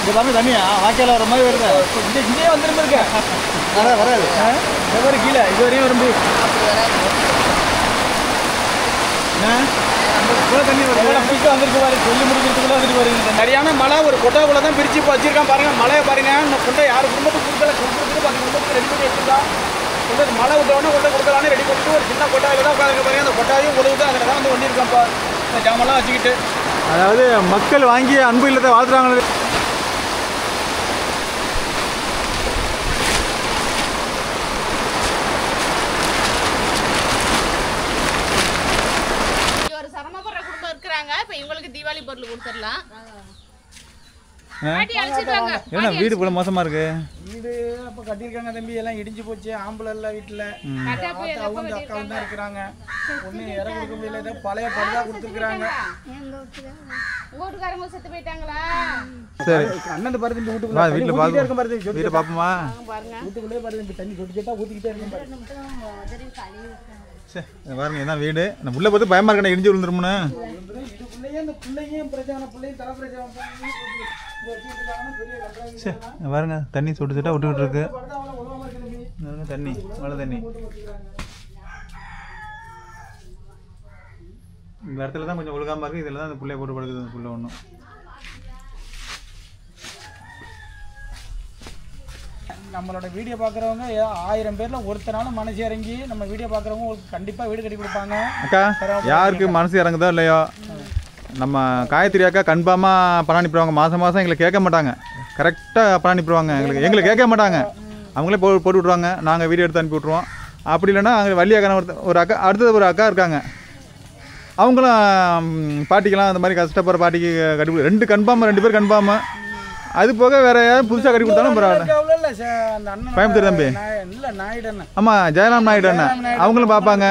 இது பாருங்க தண்ணியா வாய்க்கால வர மாதிரி வருது. இங்கே வந்துடும் இருக்க வராது எவ்வளோ கீழே இது வரையும் வரும்பு தண்ணி வந்துருக்கு பாரு. சொல்லி முடிக்கிறதுக்குள்ள வந்துட்டு வருது. சரியான மழை ஒரு கொட்டைக்குள்ள தான் பிரிச்சு இப்போ வச்சிருக்கான் பாருங்க. மழையை பாருங்க. இந்த கொட்டை யார் குடும்பத்துக்கு கொடுக்கல கொடுக்குறதுக்கு பத்து குடும்பத்துக்கு ரெடி பண்ணி வச்சிருக்கான். கொட்டை மழை விட்டவொடனே கொட்டை கொடுக்கலான்னு ரெடி பண்ணிட்டு ஒரு சின்ன கொட்டாயில் தான் உட்காந்துருக்க பாருங்க. அந்த கொட்டாயும் உழுவுட்டு அதில் தான் வந்து ஒண்டிருக்கான்ப்பா இந்த ஜாமெல்லாம் வச்சுக்கிட்டு. அதாவது மக்கள் வாங்கி அன்பு இல்லத்தை வாழ்த்துறாங்க. தீபாவளி பொருள் கொடுத்துடலாம். என்ன வீடு போல மோசமா இருக்கு. வீடு அப்ப கட்டியிருக்காங்க தம்பி. எல்லாம் இடிஞ்சு போச்சு. ஆம்பளை இல்ல வீட்டுல. அவங்க அக்காவும் தான் இருக்கிறாங்க. ஒண்ணு இற கொடுக்க முடியல. ஏதோ பழைய படுதா கொடுத்துருக்காங்க. வீட்டுக்காரங்க செத்து போயிட்டாங்களா? சரி அண்ணன் பாரு தம்பி. வீட்டுக்குள்ள வீட்டுல பாருங்க இருக்கும் பாரு. வீட்டை பாப்போமா? வீட்டுக்குள்ளே பாரு தம்பி. தண்ணி சொட்டிக்கிட்டா ஊத்திக்கிட்டே இருக்கும் பாரு. சரி பாருங்க இதான் வீடு. நான் உள்ள பார்த்து பயமா இருக்கேன் இடிஞ்சு விழுந்துருமுன்னு. பாருங்க தண்ணி சொட்டு சொட்டா விட்டுக்கிட்டு இருக்கு. தண்ணி மழை தண்ணி இந்த இடத்துல தான் கொஞ்சம் ஒழுகாம இருக்கு. இதில் தான் அந்த புள்ளைய போட்டு படுக்குது. அந்த புள்ள ஒன்றும் நம்மளோட வீடியோ பார்க்குறவங்க 1000 பேரில் ஒருத்தனாலும் மனசு இறங்கி நம்ம வீடியோ பார்க்குறவங்க உங்களுக்கு கண்டிப்பாக வீடு கட்டி கொடுப்பாங்க. அக்கா யாருக்கு மனசு இறங்குதோ இல்லையோ நம்ம காயத்ரி அக்கா கன்ஃபார்மாக பணம் அனுப்பிடுவாங்க. மாதம் மாதம் எங்களை கேட்க மாட்டாங்க. கரெக்டாக பணம் அனுப்பிடுவாங்க. எங்களை கேட்க மாட்டாங்க. அவங்களே போட்டு விட்ருவாங்க. நாங்கள் வீடியோ எடுத்து அனுப்பி விட்ருவோம். அப்படி இல்லைன்னா அங்கே வள்ளி அக்கா ஒரு அக்கா அடுத்தது ஒரு அக்கா இருக்காங்க. அவங்களும் பாட்டிக்கெல்லாம் அந்த மாதிரி கஷ்டப்படுற பாட்டிக்கு கட்டி 2 கன்ஃபார்ம் 2 பேர் கன்ஃபார்ம். அது போக வேற யாரும் புதுசாக கட்டி கொடுத்தாலும் பரவாயில்ல. கோயம்புத்தூர் தம்பி ஆமாம் ஜெயராம் நாயுடு அண்ணன் அவங்களும் பார்ப்பாங்க.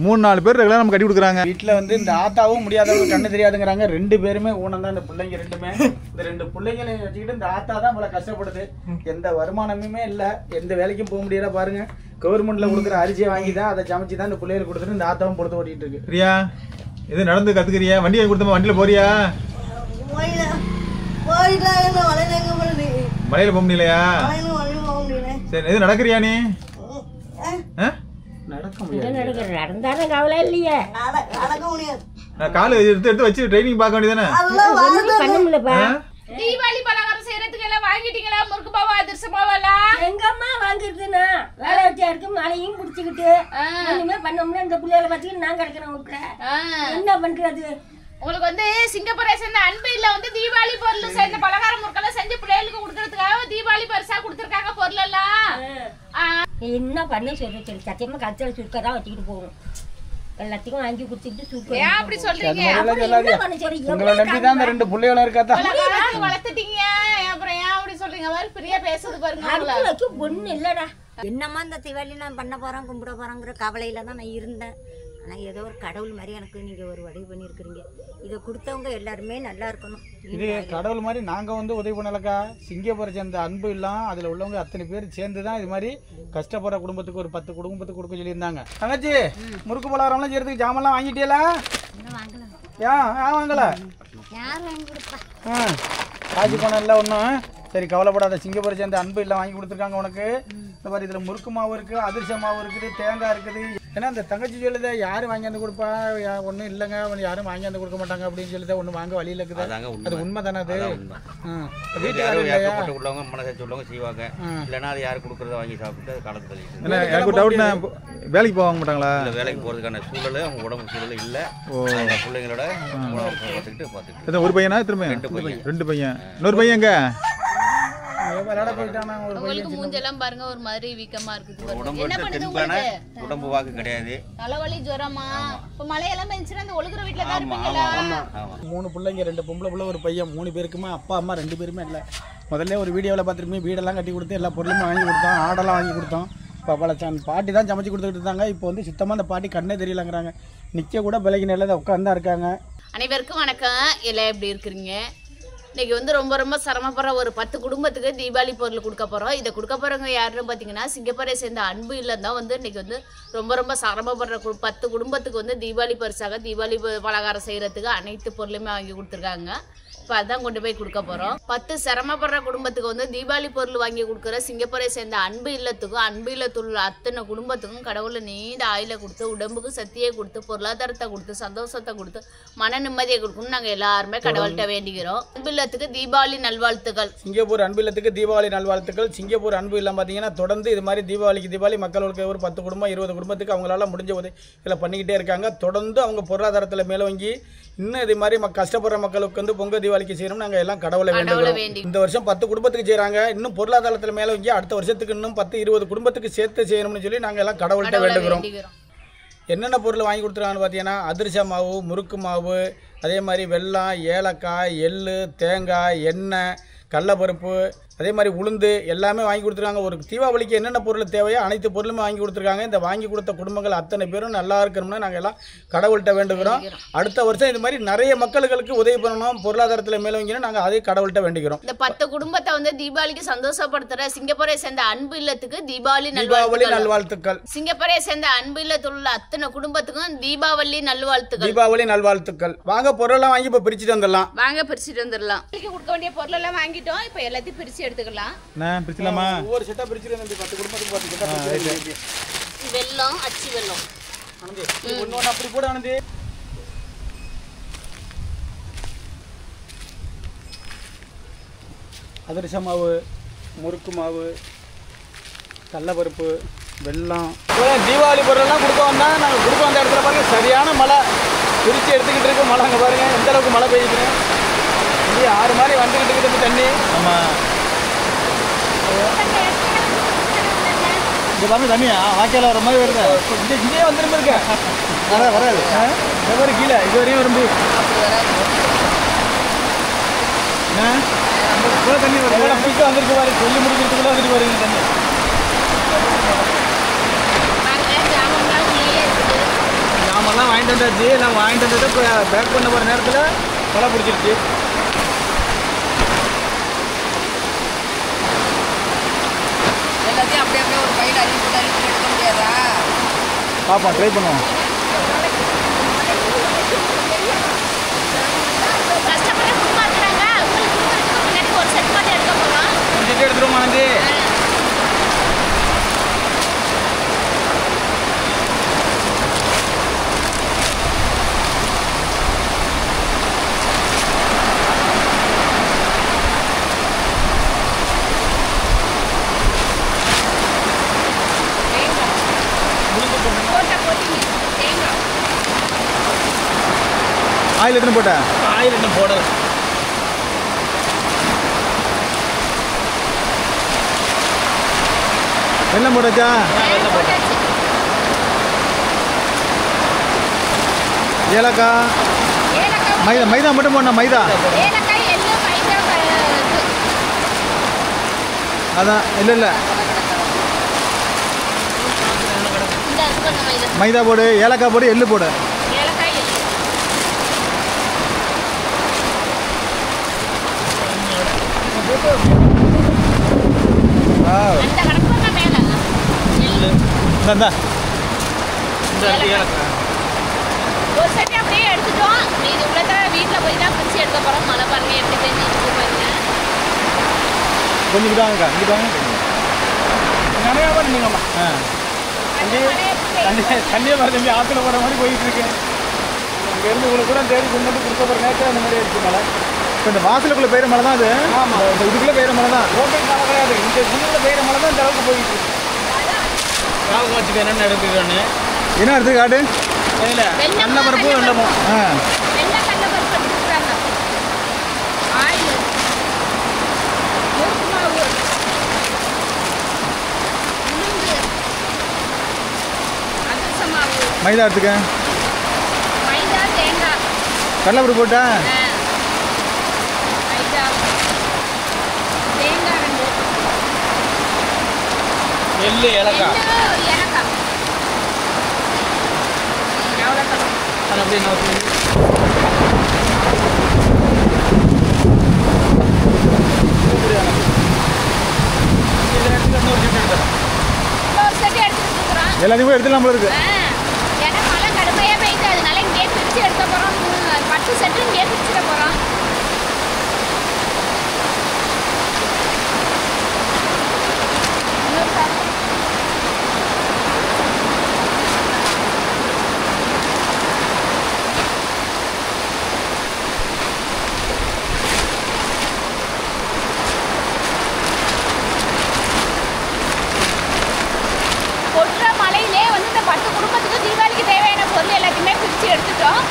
3-4 பேர் ரெகுலராக நம்ம கட்டி கொடுக்குறாங்க. வீட்டில் வந்து இந்த ஆத்தாவும் முடியாதவங்க கண்ணு தெரியாதுங்கிறாங்க. 2 பேருமே ஊனம் தான். இந்த பிள்ளைங்க 2மே இந்த 2 பிள்ளைங்களை வச்சுக்கிட்டு இந்த ஆத்தா தான் இவ்வளோ கஷ்டப்படுது. எந்த வருமானமுமே இல்லை. எந்த வேலைக்கும் போக முடியல பாருங்க. கவர்மெண்ட்ல கொடுக்குற அரிசியை வாங்கி தான் அதை சமைச்சு தான் இந்த பிள்ளைகளுக்கு கொடுத்துட்டு இந்த ஆத்தாவும் பொறுத்து ஓட்டிட்டு இருக்கு. பிரியா இது நடந்து கத்துக்கிறியா? வண்டியை கொடுத்தமா வண்டியில போறியா? மலையில போக முடியலையா? சரி எது நடக்கிறியா நீ? நடக்க முடியாது. கவலை இல்லையே. காலு எடுத்து வச்சு ட்ரைனிங் பார்க்க வேண்டியதானே? தீபாவளி பலகாரம் செய்யறதுக்கு எல்லாம் வாங்கிட்டீங்களா? முறுக்கு பாவா அதிர்சம் பாவெல்லாம் எங்கம்மா வாங்கிருக்குன்னா வேலை வச்சா இருக்கு. மழையும் குடிச்சுக்கிட்டு ஒண்ணுமே பண்ணோம்னா இந்த பிள்ளைகளை பார்த்துக்கிட்டு நான் கிடக்கிறேன் வீட்டுல. என்ன பண்றது? உங்களுக்கு வந்து சிங்கப்பூரை சேர்ந்த அன்பு இல்ல வந்து தீபாவளி பொருள் சேர்ந்த பலகாரம் முறுக்கெல்லாம் செஞ்சு பிள்ளைகளுக்கு கொடுக்கறதுக்காக தீபாவளி பரிசா கொடுத்துருக்காங்க பொருள் எல்லாம். என்ன பண்ண சொல்லி சத்தியமா கச்சல சுருக்கதான் வச்சுக்கிட்டு போகும். எல்லாத்தையும் வாங்கி குடுத்துட்டு சுருக்க. ஏன் அப்படி சொல்றீங்க? உங்களை நம்பி தான் இந்த 2 பிள்ளைகளும் இருக்காதா? வளர்த்துட்டீங்க அப்புறம் ஏன் அப்படி சொல்றீங்க? மாதிரி பிரியா பேசுது பாருங்க. பொண்ணு இல்லடா. என்னம்மா இந்த தீபாவளி நான் பண்ண போறேன் கும்பிட போறேங்கிற கவலையில தான் நான் இருந்தேன். ஆனால் ஏதோ ஒரு கடவுள் மாதிரி எனக்கு நீங்கள் ஒரு உதவி பண்ணியிருக்கிறீங்க. இதை கொடுத்தவங்க எல்லாருமே நல்லா இருக்கணும். இது கடவுள் மாதிரி நாங்கள் வந்து உதவி பண்ணலக்கா. சிங்கப்பூரை சேர்ந்த அன்பு இல்லாம் அதில் உள்ளவங்க அத்தனை பேர் சேர்ந்து தான் இது மாதிரி கஷ்டப்படுற குடும்பத்துக்கு ஒரு 10 குடும்பத்துக்கு கொடுக்க சொல்லியிருந்தாங்க. தங்கச்சி முறுக்கு பலகாரம்லாம் செய்யறதுக்கு ஜாமெல்லாம் வாங்கிட்டீங்களா? ஏன் வாங்கல? யார் வாங்கி கொடுப்பா? காஜி பணம் இல்லை ஒன்றும். சரி கவலைப்படாத. சிங்கப்பூரை சேர்ந்த அன்பு எல்லாம் வாங்கி கொடுத்துருக்காங்க உனக்கு. இந்த மாதிரி இதில் முறுக்கு மாவு இருக்குது, அதிர்ச மாவு இருக்குது, தேங்காய் இருக்குது. ஏன்னா அந்த தங்கச்சி சொல்லுத யாரும் வாங்கியாந்து கொடுப்பா? ஒன்றும் இல்லைங்க யாரும் வாங்கியாந்து கொடுக்க மாட்டாங்க அப்படின்னு சொல்லுத. ஒன்று வாங்க வழியில் இருக்குது. அது உண்மை தானே? அது வீட்டுக்கு உள்ளவங்க மனசாட்சி உள்ளவங்க செய்வாங்க. இல்லைன்னா அது யாரும் கொடுக்குறத வாங்கி சாப்பிட்டு காலத்து கழிச்சு. எனக்கு டவுட்னா வேலைக்கு போக மாட்டாங்களா? இல்லை வேலைக்கு போகிறதுக்கான சூழல் அவங்க உடம்பு சூழல் இல்லை. பிள்ளைங்களோட பார்த்துக்கிட்டு ஒரு பையனா? திரும்ப 2 பையன். இன்னொரு பையன் எங்க? மூஞ்செல்லாம் பாருங்க ஒரு மாதிரி வீக்கமா இருக்குது. உடம்பு வாக்கு கிடையாது. தலைவலி ஜுரமா? இப்ப மழையெல்லாம் பெஞ்சுன்னா அந்த ஒழுகுற வீட்டுல தான் இருப்பீங்களா? 3 பிள்ளைங்க 2 பொம்பளை பிள்ளை ஒரு பையன். 3 பேருக்குமே அப்பா அம்மா 2 பேருமே இல்லை. முதல்ல ஒரு வீடியோவில் பார்த்துருப்பீங்க. வீடெல்லாம் கட்டி கொடுத்து எல்லா பொருளுமே வாங்கி கொடுத்தோம். ஆடெல்லாம் வாங்கி கொடுத்தோம். இப்போ பல பாட்டி தான் சமைச்சு கொடுத்துக்கிட்டு இருந்தாங்க. இப்போ வந்து சுத்தமாக அந்த பாட்டி கண்ணே தெரியலங்கிறாங்க. நிற்க கூட பிள்ளைக்கு நிலையில் உட்காந்து இருக்காங்க. அனைவருக்கும் வணக்கம். எல்லாம் எப்படி இருக்கிறீங்க? இன்றைக்கி வந்து ரொம்ப சிரமப்படுற ஒரு 10 குடும்பத்துக்கு தீபாவளி பொருள் கொடுக்க போகிறோம். இதை கொடுக்க போகிறவங்க யாருன்னு பார்த்தீங்கன்னா சிங்கப்பூரை சேர்ந்த அன்பு இல்லம் தான் வந்து இன்றைக்கி வந்து ரொம்ப சிரமப்படுற 10 குடும்பத்துக்கு வந்து தீபாவளி பரிசாக தீபாவளி பலகாரம் செய்கிறதுக்கு அனைத்து பொருளுமே வாங்கி கொடுத்துருக்காங்க. இப்போ அதான் கொண்டு போய் கொடுக்க போகிறோம். 10 சிரமப்படுற குடும்பத்துக்கு வந்து தீபாவளி பொருள் வாங்கி கொடுக்குற சிங்கப்பூரை சேர்ந்த அன்பு இல்லத்துக்கும் அன்பு இல்லத்தில் உள்ள அத்தனை குடும்பத்துக்கும் கடவுளை நீண்ட ஆயில கொடுத்து உடம்புக்கு சக்தியை கொடுத்து பொருளாதாரத்தை கொடுத்து சந்தோஷத்தை கொடுத்து மன நிம்மதியை கொடுக்கணும்னு நாங்கள் எல்லாருமே கடவுள்கிட்ட வேண்டிக்கிறோம். அன்பு இல்லத்துக்கு தீபாவளி நல்வாழ்த்துக்கள். சிங்கப்பூர் அன்பு இல்லத்துக்கு தீபாவளி நல்வாழ்த்துக்கள். சிங்கப்பூர் அன்பு இல்லம் பார்த்தீங்கன்னா தொடர்ந்து இது மாதிரி தீபாவளிக்கு தீபாவளி மக்களுக்கு ஒரு 10 குடும்பம் 20 குடும்பத்துக்கு அவங்களால முடிஞ்ச உதவிகளை பண்ணிக்கிட்டே இருக்காங்க. தொடர்ந்து அவங்க பொருளாதாரத்தில் மேலோங்கி இன்னும் இது மாதிரி கஷ்டப்படுற மக்களுக்கு வந்து பொங்கல் தீபாவளிக்கு செய்யணும். நாங்கள் எல்லாம் கடவுளை வேண்டிக்கிறோம். இந்த வருஷம் 10 குடும்பத்துக்கு செய்கிறாங்க. இன்னும் பொருளாதாரத்தில் மேலோங்கி அடுத்த வருஷத்துக்கு இன்னும் 10-20 குடும்பத்துக்கு சேர்த்து செய்யணும்னு சொல்லி நாங்கள் எல்லாம் கடவுள்கிட்ட வேண்டுகிறோம். என்னென்ன பொருள் வாங்கி கொடுத்துருக்காங்கன்னு பார்த்தீங்கன்னா அதிரச மாவு, முறுக்கு மாவு, அதே மாதிரி வெல்லம், ஏலக்காய், எள்ளு, தேங்காய், எண்ணெய், கடலைப்பருப்பு, அதே மாதிரி உளுந்து எல்லாமே வாங்கி கொடுத்துருக்காங்க. ஒரு தீபாவளிக்கு என்னென்ன பொருள் தேவையோ அனைத்து பொருளுமே வாங்கி கொடுத்துருக்காங்க. இந்த வாங்கி கொடுத்த குடும்பங்கள் அத்தனை பேரும் நல்லா இருக்கணும்னு நாங்கள் எல்லாம் கடவுள்கிட்ட வேண்டுகிறோம். அடுத்த வருஷம் இது மாதிரி நிறைய மக்களுக்கு உதவி பண்ணணும், பொருளாதாரத்தில் மேலோங்கணும். நாங்கள் அதே கடவுள்கிட்ட வேண்டிக்கிறோம். இந்த 10 குடும்பத்தை வந்து தீபாவளிக்கு சந்தோஷப்படுத்துற சிங்கப்பூரை சேர்ந்த அன்பு இல்லத்துக்கு தீபாவளி நல்வாழ்த்துக்கள். சிங்கப்பூரை சேர்ந்த அன்பு இல்லத்தில் உள்ள அத்தனை குடும்பத்துக்கும் தீபாவளி நல்வாழ்த்துக்கள். வாங்க பொருளெல்லாம் வாங்கி இப்போ பிரிச்சுட்டு வந்துடலாம். கொடுக்க வேண்டிய பொருள் எல்லாம் வாங்கிட்டோம். இப்போ எல்லாத்தையும் பிரிச்சு எடுத்துக்கலாம். நான் பிரிச்சலாமா? ஒவ்வொரு செட்டா பிரிச்சுட்டு 10 குடும்பத்துக்கு 10 செட்டா பிரிச்சு. வெல்லம், அச்சி வெல்லம் ஒண்ணு அப்படி கூட ஆனது. அதிரச மாவு, முறுக்கு மாவு, கடலைப்பருப்பு, வெல்லம், தீபாவளி பொருளெல்லாம் கொடுக்க வந்தால் நாங்கள் கொடுக்க வந்த இடத்துல பாருங்கள் சரியான மழை பிரித்து எடுத்துக்கிட்டு இருக்கு. மழை அங்கே பாருங்கள் எந்த அளவுக்கு மழை பெய்யுது. இங்கே 6 மாதிரி வந்துக்கிட்டு இருக்குது தண்ணி. ஆமாம், இங்கே பாருங்க தண்ணியா வாய்க்கால வர மாதிரி வருது. இங்கே வந்துருமே இருக்க வராது இந்த மாதிரி கீழே இது வரையும் வரும்பு தண்ணி வரும். பிடிக்க வந்துருக்கு பாரு, சொல்லி முடிக்கிறதுக்குள்ள வந்துட்டு வருங்க தண்ணி. ஜாமெல்லாம் வாங்கிட்டு வந்தாச்சு. நான் வாங்கிட்டு வந்ததை பேக் பண்ண போகிற நேரத்தில் மழை பிடிச்சிருச்சு. எல்லாத்தையும் அப்படியே ஒரு பையில அழிப்பு எடுக்க முடியாதா? பாப்பா ட்ரை பண்ணுவோம். எடுத்துருவோம் ஆனந்தி. ஆயில் எத்தனை போட்ட? ஆயில் என்ன போடல. வெல்லம் போட்டாச்சா? வெல்லம் போட்டேன். ஏலக்காய், மைதா மட்டும் போடணும். மைதா அதான் இல்லை மைதா போடு, ஏலக்காய் போடு, எள்ளு போடு. ஒரு சட்டி அப்படியே எடுத்துட்டோம். இது உள்ளதான் வீட்டில் போய் தான் பிரிச்சு எடுக்க போகிறோம். மழை பாருங்க எப்படி தெரிஞ்சு பாருங்க. கொஞ்சம் இதாங்க இங்கிட்டாங்க நிறையா பண்ணீங்கம்மா. தண்ணியை வர தம்பி ஆற்றுல போகிற மாதிரி போயிட்டு இருக்கு. இங்கேருந்து உங்களுக்கு கூட தேடி கொண்டு வந்து கொடுக்க போகிற நேரத்தில் அந்த மாதிரி இருக்குது மழை. இப்போ இந்த வாசலுக்குள்ளே பெய்கிற மழை தான் அது. ஆமாம், இந்த இதுக்குள்ளே பெய்கிற மழை தான். ரோட்டுக்கு மழை கிடையாது. இந்த குளிரில் பெய்கிற மழை தான் இந்த அளவுக்கு போயிட்டு இருக்கு. ஞாபகம் வச்சுக்க என்னென்ன எடுத்துக்கிறோன்னு. என்ன எடுத்து காட்டு? இல்லை கடலைப்பருப்பு வெல்லமும். வெள்ளம் கடலைப்பருப்பு எடுத்துக்கிறாங்க. ஆயில், முறுக்கு மாவு, உளுந்து, அதிரச மாவு, மைதா எடுத்துக்க. மைதா, தேங்காய், கடலைப்பருப்பு போட்டா? மைதா, தேங்காய் 2, எள்ளு, ஏலக்காய். அப்படியே எல்லாத்தையும் எடுத்துலாம் போல இருக்கு. ஏன்னா மழை கடுமையாக பெய்யுது, அதனால இங்கே பிரிச்சு எடுக்க போகிறோம். 10 செட்டு இங்கே பிரிச்சுட போகிறோம். எல்லாத்தையுமே பிரிச்சு எடுத்துட்டோம்.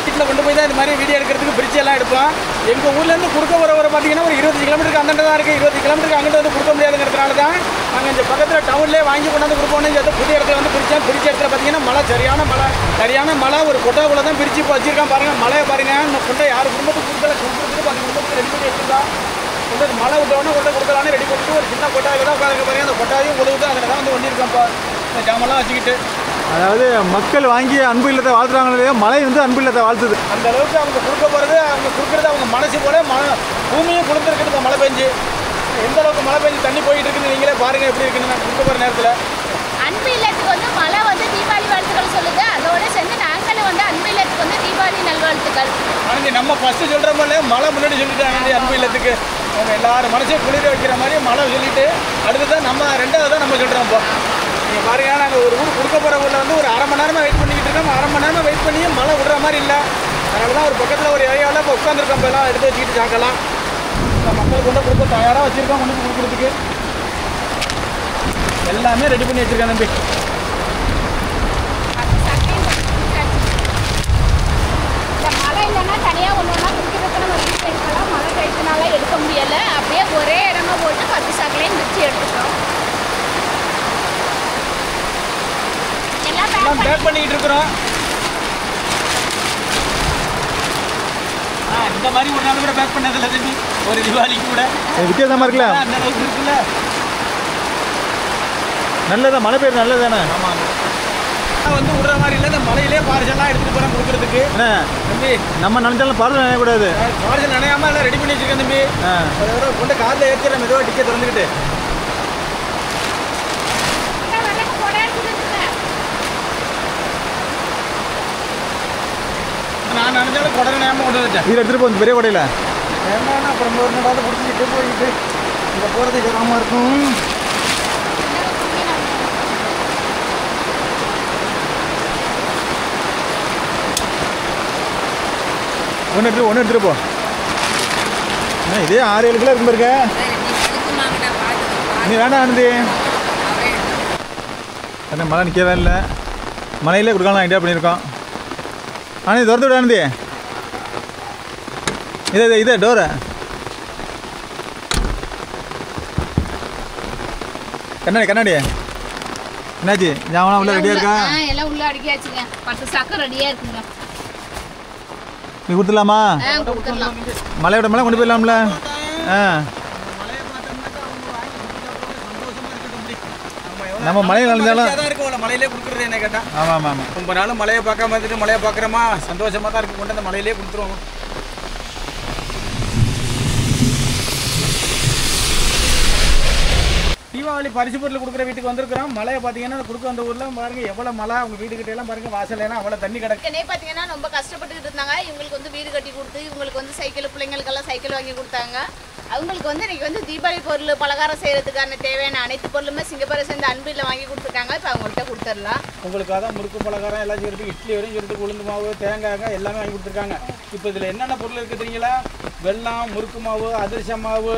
வீட்டில் கொண்டு போய் தான் இந்த மாதிரி வீடியோ எடுக்கிறதுக்கு பிரிட்ஜ் எல்லாம் எடுப்போம். எங்கள் ஊர்லேருந்து கொடுக்க வர பார்த்தீங்கன்னா ஒரு 20 கிலோமீட்டருக்கு அந்தாண்ட தான் இருக்குது. 20 கிலோமீட்டருக்கு அங்கிட்ட வந்து கொடுக்க முடியாதுங்கிறதுனால தான் நாங்கள் இந்த பக்கத்தில் டவுன்லேயே வாங்கி கொண்டாந்து கொடுப்போம்னு சொல்லி புதிய இடத்துல வந்து பிரித்தோம். பிரிச்ச இடத்துல பார்த்தீங்கன்னா மழை சரியான மழை ஒரு கொட்டாக்குள்ளே தான் பிரித்து இப்போ வச்சிருக்கான். பாருங்கள் மழையை பாருங்கள். இந்த கொண்டை யார் குடும்பத்துக்கு கொடுக்குறதுக்கு 10 குடும்பத்துக்கு ரெடி பண்ணி வச்சுருக்கோம். கொண்டு மழை விட்டோடனே கொடுக்கலான்னு ரெடி பண்ணிட்டு ஒரு சின்ன கொட்டாயில் தான் உட்காந்து பாருங்கள். அந்த கொட்டாயும் உழுவுது அதில் தான் வந்து ஒண்டிருக்கோம்ப்பா இந்த ஜாமெல்லாம் வச்சுக்கிட்டு. அதாவது மக்கள் வாங்கி அன்பு இல்லத்தை வாழ்த்துறாங்களே, மழை வந்து அன்பு இல்லத்தை வாழ்த்துது. அந்த அளவுக்கு அவங்க கொடுக்க போகிறது அவங்க கொடுக்குறது அவங்க மனசு போல பூமியும் கொடுத்துருக்குது. இப்போ மழை பெஞ்சு எந்த அளவுக்கு மழை பெஞ்சு தண்ணி போயிட்டு இருக்குன்னு நீங்களே பாருங்கள் எப்படி இருக்குன்னு நான் கொடுக்க போகிற நேரத்தில். அன்பு இல்லத்துக்கு வந்து மழை வந்து தீபாவளி வாழ்த்துக்கள் சொல்லுது. அதோட சேர்ந்து நாங்களும் வந்து அன்பு இல்லத்துக்கு வந்து தீபாவளி நல்வாழ்த்துக்கள். ஆனால் நம்ம ஃபஸ்ட்டு சொல்கிற மாதிரி மழை முன்னாடி சொல்லிட்டாங்க அன்பு இல்லத்துக்கு. அவங்க எல்லாரும் மனசையும் குளிர வைக்கிற மாதிரி மழை சொல்லிட்டு அடுத்து தான் நம்ம ரெண்டாவது தான் நம்ம சொல்கிறோம். இப்போ நீங்கள் பாருங்கள், நாங்கள் ஒரு ஊர் கொடுக்க போகிற ஊரில் வந்து ஒரு அரை மணி நேரமாக வெயிட் பண்ணிக்கிட்டு இருக்கோம். அரை மணி நேரமாக வெயிட் பண்ணியும் மழை விடுற மாதிரி இல்லை. அதனால தான் ஒரு பக்கத்தில் ஒரு ஏரியாவில் இப்போ உட்காந்துருக்கோம். இப்போ எல்லாம் எடுத்து வச்சுக்கிட்டு சாக்கலாம். மக்களுக்கு கொண்டு கொடுக்க தயாராக வச்சுருக்கோம். கொண்டு கொடுக்குறதுக்கு எல்லாமே ரெடி பண்ணி வச்சுருக்கேன் தம்பி. மழை இல்லைன்னா தனியாக ஒன்று ஒன்றா குடிக்கிறதுக்கு நம்ம வீட்டில் எடுக்கலாம். மழை கழிச்சனால எடுக்க முடியலை. அப்படியே ஒரே இடமா போட்டு 10 சாக்கிலையும் பிரிச்சு எடுத்துட்டோம். எல்லாம் பேக் பண்ணிக்கிட்டு இருக்கிறோம். இந்த மாதிரி ஒரு நாள் கூட பேக் பண்ணதில்லை தம்பி. ஒரு தீபாவளிக்கு கூட வித்தியாசமாக இருக்குல்ல, அந்த அளவுக்கு இருக்குல்ல. நல்லதான் மழை பெய்யுது நல்லதானே. ஆமாம், வந்து விடுற மாதிரி இல்லை. இந்த மலையிலே பார்சல்லாம் எடுத்துகிட்டு போகிறேன் கொடுக்குறதுக்கு. தம்பி நம்ம நினைச்சாலும் பார்சல் நினைக்கக்கூடாது. பார்சல் நினையாமல் எல்லாம் ரெடி பண்ணி வச்சுருக்கேன் தம்பி. ஒரு தடவை கொண்டு காரில் ஏற்றிடுறேன் மெதுவாக டிக்கெட் திறந்துக்கிட்டு. நான் நினைச்சாலும் கொடை நினையாமல் கொண்டு வச்சேன். இதில் எடுத்துகிட்டு போகுது பெரிய கொடையில். வேண்டாம், அப்புறம் ஒரு நாளாவது பிடிச்சிக்கிட்டு போயிட்டு இங்கே போகிறது சிரமமாக இருக்கும். ஒன்று எடுத்துகிட்டு போ. இதே 6-7 கிலோ இருக்கும் பாருங்க. நீ வேண்டாம் ஆனந்தி. என்ன மழை நிற்கவே இல்லை. மழையிலே கொடுக்கலாம் ஐடியா பண்ணியிருக்கோம். ஆனந்தி திறந்து விட ஆனந்தி. இதே டோரை கண்ணாடி என்னாச்சு? ஜாமான் உள்ள ரெடியாக இருக்கா? எல்லாம் உள்ள அடிக்காச்சுங்க. 10 சாக்கு ரெடியாக இருக்குங்க. நீ கொடுத்துடலாமா? கொடுத்துடலாம். மலையோட மலை கொண்டு போயிடலாம்ல. நம்ம மலையில் இருந்தாலும் மலையிலே கொடுக்குறது என்ன கேட்டால். ஆமாம். ரொம்ப நாள் மலையை பார்க்காம வந்துட்டு மலையை பார்க்குறோமா, சந்தோஷமாக தான் இருக்கு. கொண்டு அந்த மலையிலே கொடுத்துருவோம். தீபாவளி பரிசு பொருள் கொடுக்குற வீட்டுக்கு வந்திருக்கிறோம். மழையை பார்த்தீங்கன்னா கொடுக்க வந்த ஊரில் பாருங்க எவ்வளோ மழை. அவங்க வீட்டுக்கிட்ட எல்லாம் பாருங்க வாசலாம் அவ்வளோ தண்ணி கிடக்கு. பார்த்தீங்கன்னா ரொம்ப கஷ்டப்பட்டுக்கிட்டு இருந்தாங்க. இவங்களுக்கு வந்து வீடு கட்டி கொடுத்து இவங்களுக்கு வந்து சைக்கிள் பிள்ளைங்களுக்கெல்லாம் சைக்கிள் வாங்கி கொடுத்தாங்க. அவங்களுக்கு வந்து இன்றைக்கி வந்து தீபாவளி பொருள் பலகாரம் செய்கிறதுக்கான தேவையான அனைத்து பொருளுமே சிங்கப்பூரை சேர்ந்து அன்பில் வாங்கி கொடுத்துருக்காங்க. இப்போ அவங்கள்ட்ட கொடுத்துடலாம். உங்களுக்காக தான் முறுக்கு பலகாரம் எல்லாம் செய்கிறதுக்கு இட்லி வரையும் செய்கிறதுக்கு உளுந்து மாவு தேங்காய் எல்லாமே வாங்கி கொடுத்துருக்காங்க. இப்போ இதில் என்னென்ன பொருள் இருக்குது தெரியுங்களா? வெல்லம், முறுக்கு மாவு, அதிரச மாவு,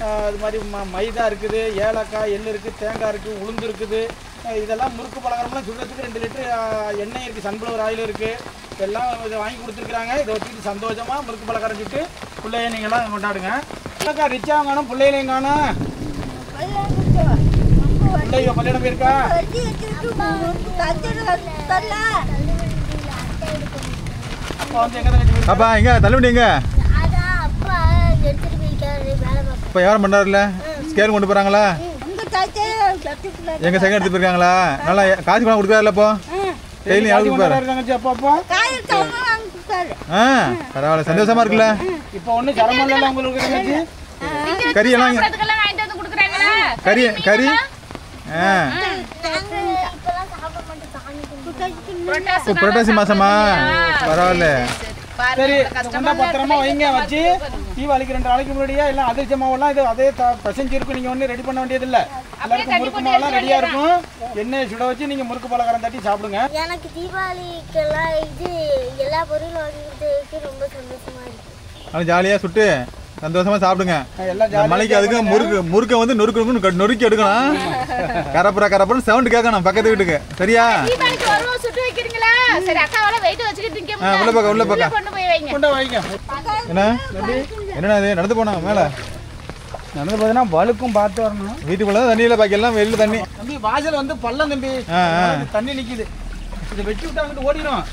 அது மாதிரி மைதா இருக்குது, ஏலக்காய், எள்ளு இருக்குது, தேங்காய் இருக்குது, உளுந்து இருக்குது. இதெல்லாம் முறுக்கு பலகாரம்லாம் சுடுறதுக்கு 2 லிட்டர் எண்ணெய் இருக்குது, சன்ஃப்ளவர் ஆயில் இருக்குது. எல்லாம் இதை வாங்கி கொடுத்துருக்குறாங்க. இதை வச்சுட்டு சந்தோஷமாக முறுக்கு பலகாரம் சுட்டு பிள்ளைய நீங்கள்லாம் கொண்டாடுங்க. இல்லைக்கா ரிச்சாக காணும், பிள்ளைகளையும் காணும். பிள்ளைங்க பள்ளியிடம் போயிருக்கா? அப்பா வந்து எங்கே தான் அப்பா எங்க தள்ளுவண்டி எங்க? இப்போ யாரும் பண்ணுறாருல ஸ்கேல் கொண்டு போகிறாங்களா? எங்கள் செகண்ட் எடுத்து போயிருக்காங்களா? நல்லா காசு பணம் கொடுக்குறாருல? இப்போ டெய்லி யாரும் கொடுப்பாரு. பரவாயில்ல, சந்தோஷமா இருக்குல்ல? இப்போ ஒன்றும் சிரமம் இல்லை உங்களுக்கு. கறி எல்லாம் கறி புரட்டாசி மாசமா? பரவாயில்ல. சரி, பத்திரமா வைங்க. வச்சு தீபாவளிக்கு 2 நாளைக்கு முன்னாடியே எல்லாம் அதிர்ச்சி மாவெல்லாம் இது அதே பசஞ்சிருக்கும். நீங்கள் ஒன்றும் ரெடி பண்ண வேண்டியது இல்லை. எல்லாருக்கும் முறுக்கு மாவெல்லாம் ரெடியாக இருக்கும். எண்ணெய் சுட வச்சு நீங்கள் முறுக்கு பலகாரம் தட்டி சாப்பிடுங்க. எனக்கு தீபாவளிக்கெல்லாம் இது எல்லா பொருளும் வாங்கிட்டு ரொம்ப சந்தோஷமா இருக்கு. ஜாலியாக சுட்டு சந்தோஷமா சாப்பிடுங்க. மலைக்கு அதுக்கு முறுக்க வந்து நொறுக்கி எடுக்கணும். கரப்புற சவுண்ட் கேட்கணும் பக்கத்து வீட்டுக்கு. சரியா? சுட்டு வைக்கிறீங்களா? திங்கீங்களா? சரி அக்காவால வெயிட் வச்சுக்கிட்டு திங்க முடியல. உள்ள பக்கம் கொண்டு போய் வைங்க. கொண்டு வைங்க. என்னண்ணா இது நடந்து போனா மேலே நடந்து பார்த்தீங்கன்னா வழுக்கும் பார்த்து வரணும். வீட்டுக்குள்ள தான் தண்ணியில் பாக்கி எல்லாம் வெளியில் தண்ணி. தம்பி வாசல் வந்து பள்ளம் தம்பி, தண்ணி நிக்குது. இதை வெட்டி விட்டா அங்கிட்டு ஓடிடும்.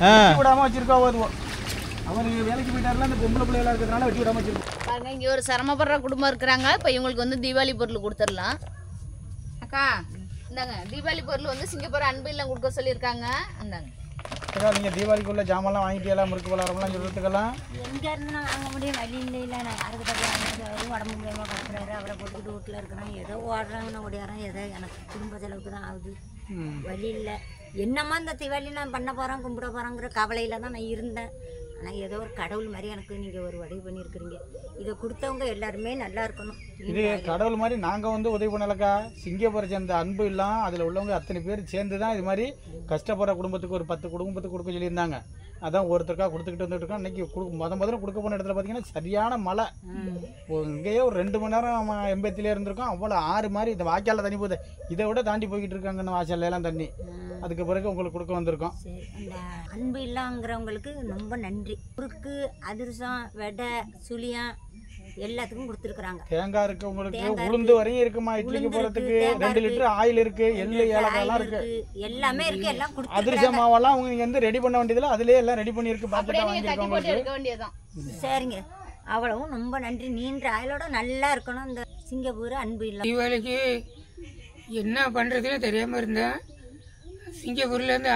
விடாம வச்சிருக்கா ஓதுவோம். அவர் வேலைக்கு போயிட்டாருல, அந்த பொம்பளை பிள்ளைகளா இருக்கிறதுனால வெட்டி விடாம வச்சிருக்கோம். பாருங்க இங்க ஒரு சிரமப்படுற குடும்பம் இருக்கிறாங்க. இப்போ இவங்களுக்கு வந்து தீபாவளி பொருள் கொடுத்துடலாம். அக்கா இந்தாங்க தீபாவளி பொருள் வந்து சிங்கப்பூர் அன்பு இல்லம் கொடுக்க சொல்லியிருக்காங்க. இந்தாங்க. நீங்க தீபாவளிக்குள்ள ஜாமான்லாம் வாங்கிட்டீங்களா? முறுக்கு பலகாரம்லாம் சொல்றதுக்கெல்லாம் எங்க இருந்து நான் வாங்க முடியும்? வழி இல்லை. நான் யாருக்கு தப்பி வாங்கிட்டு உடம்பு முடியாமல் கிடக்குறாரு. அவரை போட்டுக்கிட்டு வீட்டில் இருக்கிறேன். ஏதோ ஓடுறாங்கன்னு ஓடியாரன். ஏதோ எனக்கு குடும்ப செலவுக்கு தான் ஆகுது. வழி இல்லை. என்னம்மா இந்த தீபாவளி நான் பண்ண போகிறேன், கும்பிட போகிறேங்கிற கவலையில் தான் நான் இருந்தேன். ஆனால் ஏதோ ஒரு கடவுள் மாதிரி எனக்கு நீங்கள் ஒரு உதவி பண்ணியிருக்கிறீங்க. இதை கொடுத்தவங்க எல்லாருமே நல்லா இருக்கணும். இது கடவுள் மாதிரி நாங்கள் வந்து உதவி பண்ணலக்கா. சிங்கப்பூரை சேர்ந்த அன்பு இல்லாம் அதில் உள்ளவங்க அத்தனை பேர் சேர்ந்து தான் இது மாதிரி கஷ்டப்படுற குடும்பத்துக்கு ஒரு 10 குடும்பத்துக்கு கொடுக்க சொல்லியிருந்தாங்க. அதான் ஒருத்தருக்கா கொடுத்துக்கிட்டு வந்துட்டு இருக்கோம். இன்னைக்கு முதல்ல கொடுக்க போன இடத்துல பார்த்தீங்கன்னா சரியான மழை. இங்கேயே ஒரு 2 மணி நேரம் எம்பத்திலே இருந்திருக்கோம். அவ்வளோ ஆறு மாதிரி இந்த வாய்க்காலில் தண்ணி போகுது. இதை விட தாண்டி போய்கிட்டு இருக்காங்கன்னு வாய்க்கால எல்லாம் தண்ணி. அதுக்கு பிறகு உங்களுக்கு கொடுக்க வந்திருக்கோம். சரி, அந்த அன்பு இல்லைங்கிறவங்களுக்கு ரொம்ப நன்றி. முறுக்கு, அதிரசம், வெடை, சுழியம் எல்லாத்துக்கும் கொடுத்துருக்குறாங்க. தேங்காய் இருக்கு, உங்களுக்கு உளுந்து வரையும் இருக்குமா? இட்லிக்கு போகிறதுக்கு 2 லிட்டர் ஆயில் இருக்கு, எள்ளு ஏலக்காய்லாம் இருக்கு, எல்லாமே இருக்கு. எல்லாம் கொடுத்து அதிரச மாவெல்லாம் உங்களுக்கு வந்து ரெடி பண்ண வேண்டியதில்ல, அதுலேயே எல்லாம் ரெடி பண்ணியிருக்கு. பார்த்துட்டு வாங்கியிருக்கோம். சரிங்க, அவ்வளவும் ரொம்ப நன்றி. நீண்ட ஆயிலோட நல்லா இருக்கணும் இந்த சிங்கப்பூர் அன்பு இல்லம். தீபாவளிக்கு என்ன பண்ணுறதுன்னு தெரியாமல் இருந்தேன். சிங்கப்பூர்லேருந்து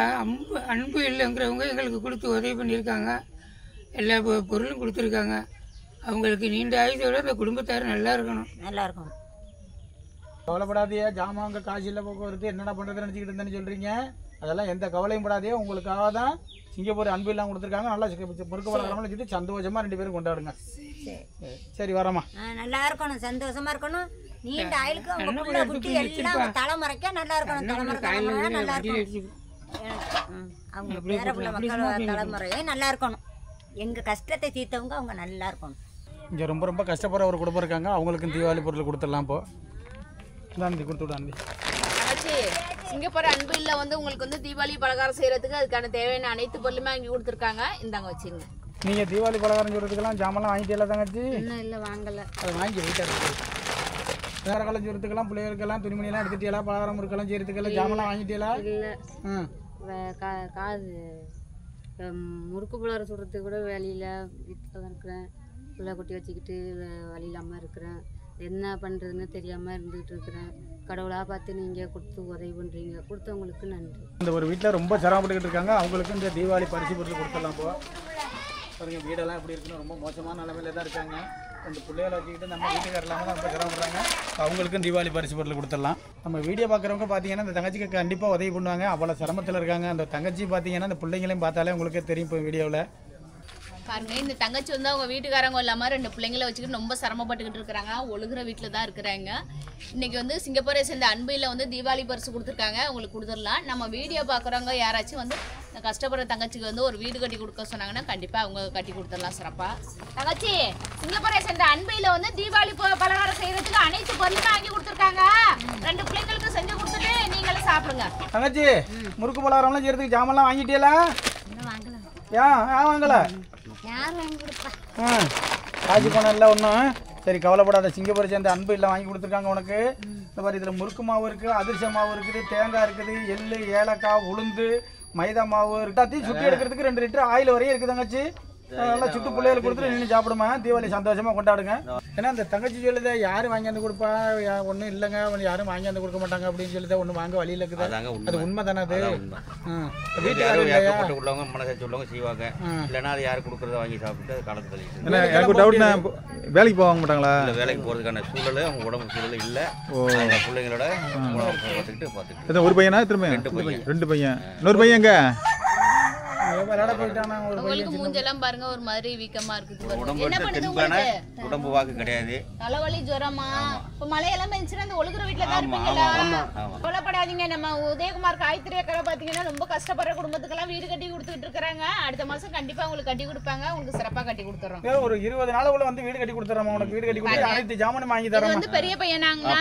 அன்பு இல்லைங்கிறவங்க எங்களுக்கு கொடுத்து உதவி பண்ணியிருக்காங்க. எல்லா பொருளும் கொடுத்துருக்காங்க. அவங்களுக்கு நீண்ட ஆயுதோட அந்த குடும்பத்தார் நல்லா இருக்கணும். நல்லா இருக்கணும். கவலைப்படாதையே, ஜாமாங்க காசு இல்லை, போக்குவரத்து என்னென்ன பண்ணுறதுன்னு நினச்சிக்கிட்டு இருந்தேன்னு சொல்கிறீங்க. அதெல்லாம் எந்த கவலையும் படாதையே. உங்களுக்காக தான் சிங்கப்பூர் அன்பு இல்லாமல் கொடுத்துருக்காங்க. நல்லா முறுக்கு பலகாரம்லாம் வச்சுட்டு சந்தோஷமாக 2 பேரும் கொண்டாடுங்க. சரி வரமா. நல்லா இருக்கணும், சந்தோஷமா இருக்கணும். நீண்ட ஆயுளுக்கு அவங்க புள்ள குட்டி எல்லாம் தலைமுறைக்க நல்லா இருக்கணும். தலைமுறை நல்லா இருக்கணும். அவங்க பேர பிள்ளை மக்கள் தலைமுறையே நல்லா இருக்கணும். எங்கள் கஷ்டத்தை தீர்த்தவங்க அவங்க நல்லா இருக்கணும். இங்கே ரொம்ப கஷ்டப்படுற ஒரு குடும்பம் இருக்காங்க. அவங்களுக்கும் தீபாவளி பொருள் கொடுத்துடலாம். இப்போ தாண்டி கொடுத்து விடாண்டி. சிங்கப்பூர் அன்பு இல்ல வந்து உங்களுக்கு வந்து தீபாவளி பலகாரம் செய்யறதுக்கு அதுக்கான தேவையான அனைத்து பொருளுமே வாங்கி கொடுத்துருக்காங்க. இந்தாங்க வச்சுங்க. நீங்கள் தீபாவளி பலகாரம் சொல்கிறதுக்கெல்லாம் ஜாமெல்லாம் வாங்கிட்டே தங்கச்சி? இன்னும் இல்லை, வாங்கலை. அதை வாங்கி வீட்டாக வேற காலம் சொல்கிறதுக்கெல்லாம் பிள்ளைகளுக்கெல்லாம் துணிமணியெல்லாம் எடுத்துட்டீங்களா? பலகாரம் முறுக்கெல்லாம் செய்யறதுக்கெல்லாம் ஜாமெல்லாம் வாங்கிட்டீங்களா? இல்லை, காது முறுக்கு புள்ளார சுடுறதுக்கு கூட வேலையில் வீட்டில் தான் இருக்கிறேன். புள்ள குட்டி வச்சுக்கிட்டு வழி இல்லாமல் இருக்கிறேன். என்ன பண்ணுறதுன்னு தெரியாமல் இருந்துகிட்டு இருக்கிறேன். கடவுளாக பார்த்து நீங்கள் கொடுத்து உதவி பண்ணுறீங்க. கொடுத்தவங்களுக்கு நன்றி. இந்த ஒரு வீட்டில் ரொம்ப சிரமப்பட்டுக்கிட்டு இருக்காங்க. அவங்களுக்கு இந்த தீபாவளி பரிசு பொருள் கொடுத்துடலாம். போ பாருங்க, வீடெல்லாம் எப்படி இருக்குன்னு ரொம்ப மோசமான நிலைமையில தான் இருக்காங்க. அந்த பிள்ளைகளை வச்சுக்கிட்டு நம்ம வீட்டுக்கார இல்லாமல் தான் ரொம்ப சிரமப்படுறாங்க. அவங்களுக்கும் தீபாவளி பரிசு பொருள் கொடுத்துடலாம். நம்ம வீடியோ பார்க்குறவங்க பார்த்தீங்கன்னா இந்த தங்கச்சிக்கு கண்டிப்பாக உதவி பண்ணுவாங்க. அவ்வளோ சிரமத்தில் இருக்காங்க. அந்த தங்கச்சி பார்த்தீங்கன்னா அந்த பிள்ளைங்களையும் பார்த்தாலே உங்களுக்கே தெரியும். இப்போ வீடியோவில் பாருங்க, இந்த தங்கச்சி வந்து அவங்க வீட்டுக்காரங்க இல்லாமல் 2 பிள்ளைங்களை வச்சுக்கிட்டு ரொம்ப சிரமப்பட்டுக்கிட்டு இருக்கிறாங்க. ஒழுகுற வீட்டில் தான் இருக்கிறாங்க. இன்னைக்கு வந்து சிங்கப்பூரை சேர்ந்த அன்பு இல்லை வந்து தீபாவளி பரிசு கொடுத்துருக்காங்க. உங்களுக்கு கொடுத்துடலாம். நம்ம வீடியோ பார்க்குறவங்க யாராச்சும் வந்து இந்த கஷ்டப்படுற தங்கச்சிக்கு வந்து ஒரு வீடு கட்டி கொடுக்க சொன்னாங்கன்னா கண்டிப்பாக அவங்க கட்டி கொடுத்துடலாம் சிறப்பாக. தங்கச்சி, சிங்கப்பூரை சேர்ந்த அன்பு இல்லை வந்து தீபாவளி பலகாரம் செய்யறதுக்கு அனைத்து பொருளுமே வாங்கி கொடுத்துருக்காங்க. 2 பிள்ளைங்களுக்கு செஞ்சு கொடுத்துட்டு நீங்களும் சாப்பிடுங்க. தங்கச்சி, முறுக்கு பலகாரம்லாம் செய்யறதுக்கு ஜாமெல்லாம் வாங்கிட்டீங்களா? ஏன் வாங்கலை? யார் வாங்கி கொடுப்பா? காசு பணம் இல்லை ஒன்றும். சரி கவலைப்படாத. சிங்கப்பூரை சேர்ந்த அன்பு இல்லை வாங்கி கொடுத்துருக்காங்க உனக்கு. இந்த மாதிரி இதில் முறுக்கு மாவு இருக்குது, அதிரச மாவு இருக்குது, தேங்காய் இருக்குது, எள்ளு ஏலக்காய், உளுந்து, மைதா மாவு எல்லாத்தையும் சுட்டி எடுக்கிறதுக்கு 2 லிட்டர் ஆயில் வரையும் இருக்குது தங்கச்சி. நல்லா சுட்டு பிள்ளைகளுக்கு கொடுத்துட்டு நின்று சாப்பிடுமா. தீபாவளி சந்தோஷமாக கொண்டாடுங்க. ஏன்னா அந்த தங்கச்சி சொல்லுதா யாரும் வாங்கியாந்து கொடுப்பா? ஒன்றும் இல்லைங்க, யாரும் வாங்கியாந்து கொடுக்க மாட்டாங்க அப்படின்னு சொல்லிதான் ஒன்று வாங்க வழியில் இருக்குது. அது உண்மை தானே? அது வீட்டுக்கு உள்ளவங்க மனசாட்சி உள்ளவங்க செய்வாங்க. இல்லைன்னா அது யாரும் கொடுக்குறத வாங்கி சாப்பிட்டு காலத்து தள்ளிட்டு. எனக்கு டவுட்னா வேலைக்கு போக மாட்டாங்களா? இல்லை, வேலைக்கு போகிறதுக்கான சூழல் அவங்க உடம்பு சூழல் இல்லை. அந்த பிள்ளைங்களோட பார்த்துக்கிட்டு ஒரு பையனா? திரும்ப 2 பையன். இன்னொரு பையன் எங்க? விளையாட போயிட்டானா ஒரு உங்களுக்கு மூஞ்செல்லாம் பாருங்க ஒரு மாதிரி வீக்கமா இருக்குது பாருங்க. என்ன பண்ணுது தெம்பான உங்களுக்கு? உடம்பு வாக்கு கிடையாது. தலைவலி ஜுரமா? இப்ப மழையெல்லாம் பெஞ்சுன்னா அந்த ஒழுகுற வீட்டுல தான் இருப்பீங்களா? கவலைப்படாதீங்க. நம்ம உதயகுமார் காய்கறி அக்கறை பாத்தீங்கன்னா ரொம்ப கஷ்டப்படுற குடும்பத்துக்கெல்லாம் வீடு கட்டி கொடுத்துட்டு இருக்காங்க. அடுத்த மாசம் கண்டிப்பா உங்களுக்கு கட்டி கொடுப்பாங்க. உங்களுக்கு சிறப்பா கட்டி கொடுத்துறோம். ஒரு 20 நாளுக்குள்ள வந்து வீடு கட்டி கொடுத்துறோம். உனக்கு வீடு கட்டி கொடுத்து அனைத்து ஜாமானும் வாங்கி தரோம். வந்து பெரிய பையனாங்கண்ணா,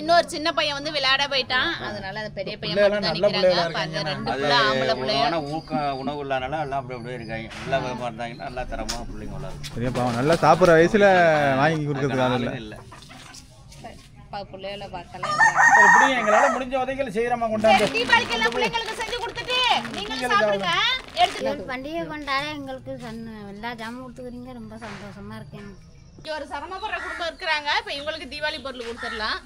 இன்னொரு சின்ன பையன் வந்து விளையாட போயிட்டான். அதனால அந்த பெரிய பையன் மட்டும் தான் நிக்கிறாங்க. பாருங்க 2 புள்ள ஆம்பளை புள்ளைய. உணவு இல்லாதனால எல்லாம் அப்படியே இருக்காங்க. நல்லா விதமா இருந்தாங்கன்னா நல்லா தரமா பிள்ளைங்க வளரும். பெரிய பாவம் நல்லா சாப்பிட்ற வயசுல வாங்கி கொடுக்கறதுக்கு இல்லை. புள்ளையில பார்த்தாலே இப்படி எங்களால முடிஞ்ச உதவிகள் செய்யறோமா கொண்டாந்து. தீபாவளிக்கு எல்லாம் பிள்ளைங்களுக்கு செஞ்சு கொடுத்துட்டு நீங்களும் சாப்பிடுங்க. எடுத்துட்டு பண்டிகை கொண்டாட எங்களுக்கு எல்லா ஜாமும் கொடுத்துக்கிறீங்க. ரொம்ப சந்தோஷமா இருக்கேன். ஒரு சிரமப்படுற குடும்பம் இருக்கிறாங்க. இப்ப இவங்களுக்கு தீபாவளி பொருள் கொடுத்துடலாம்.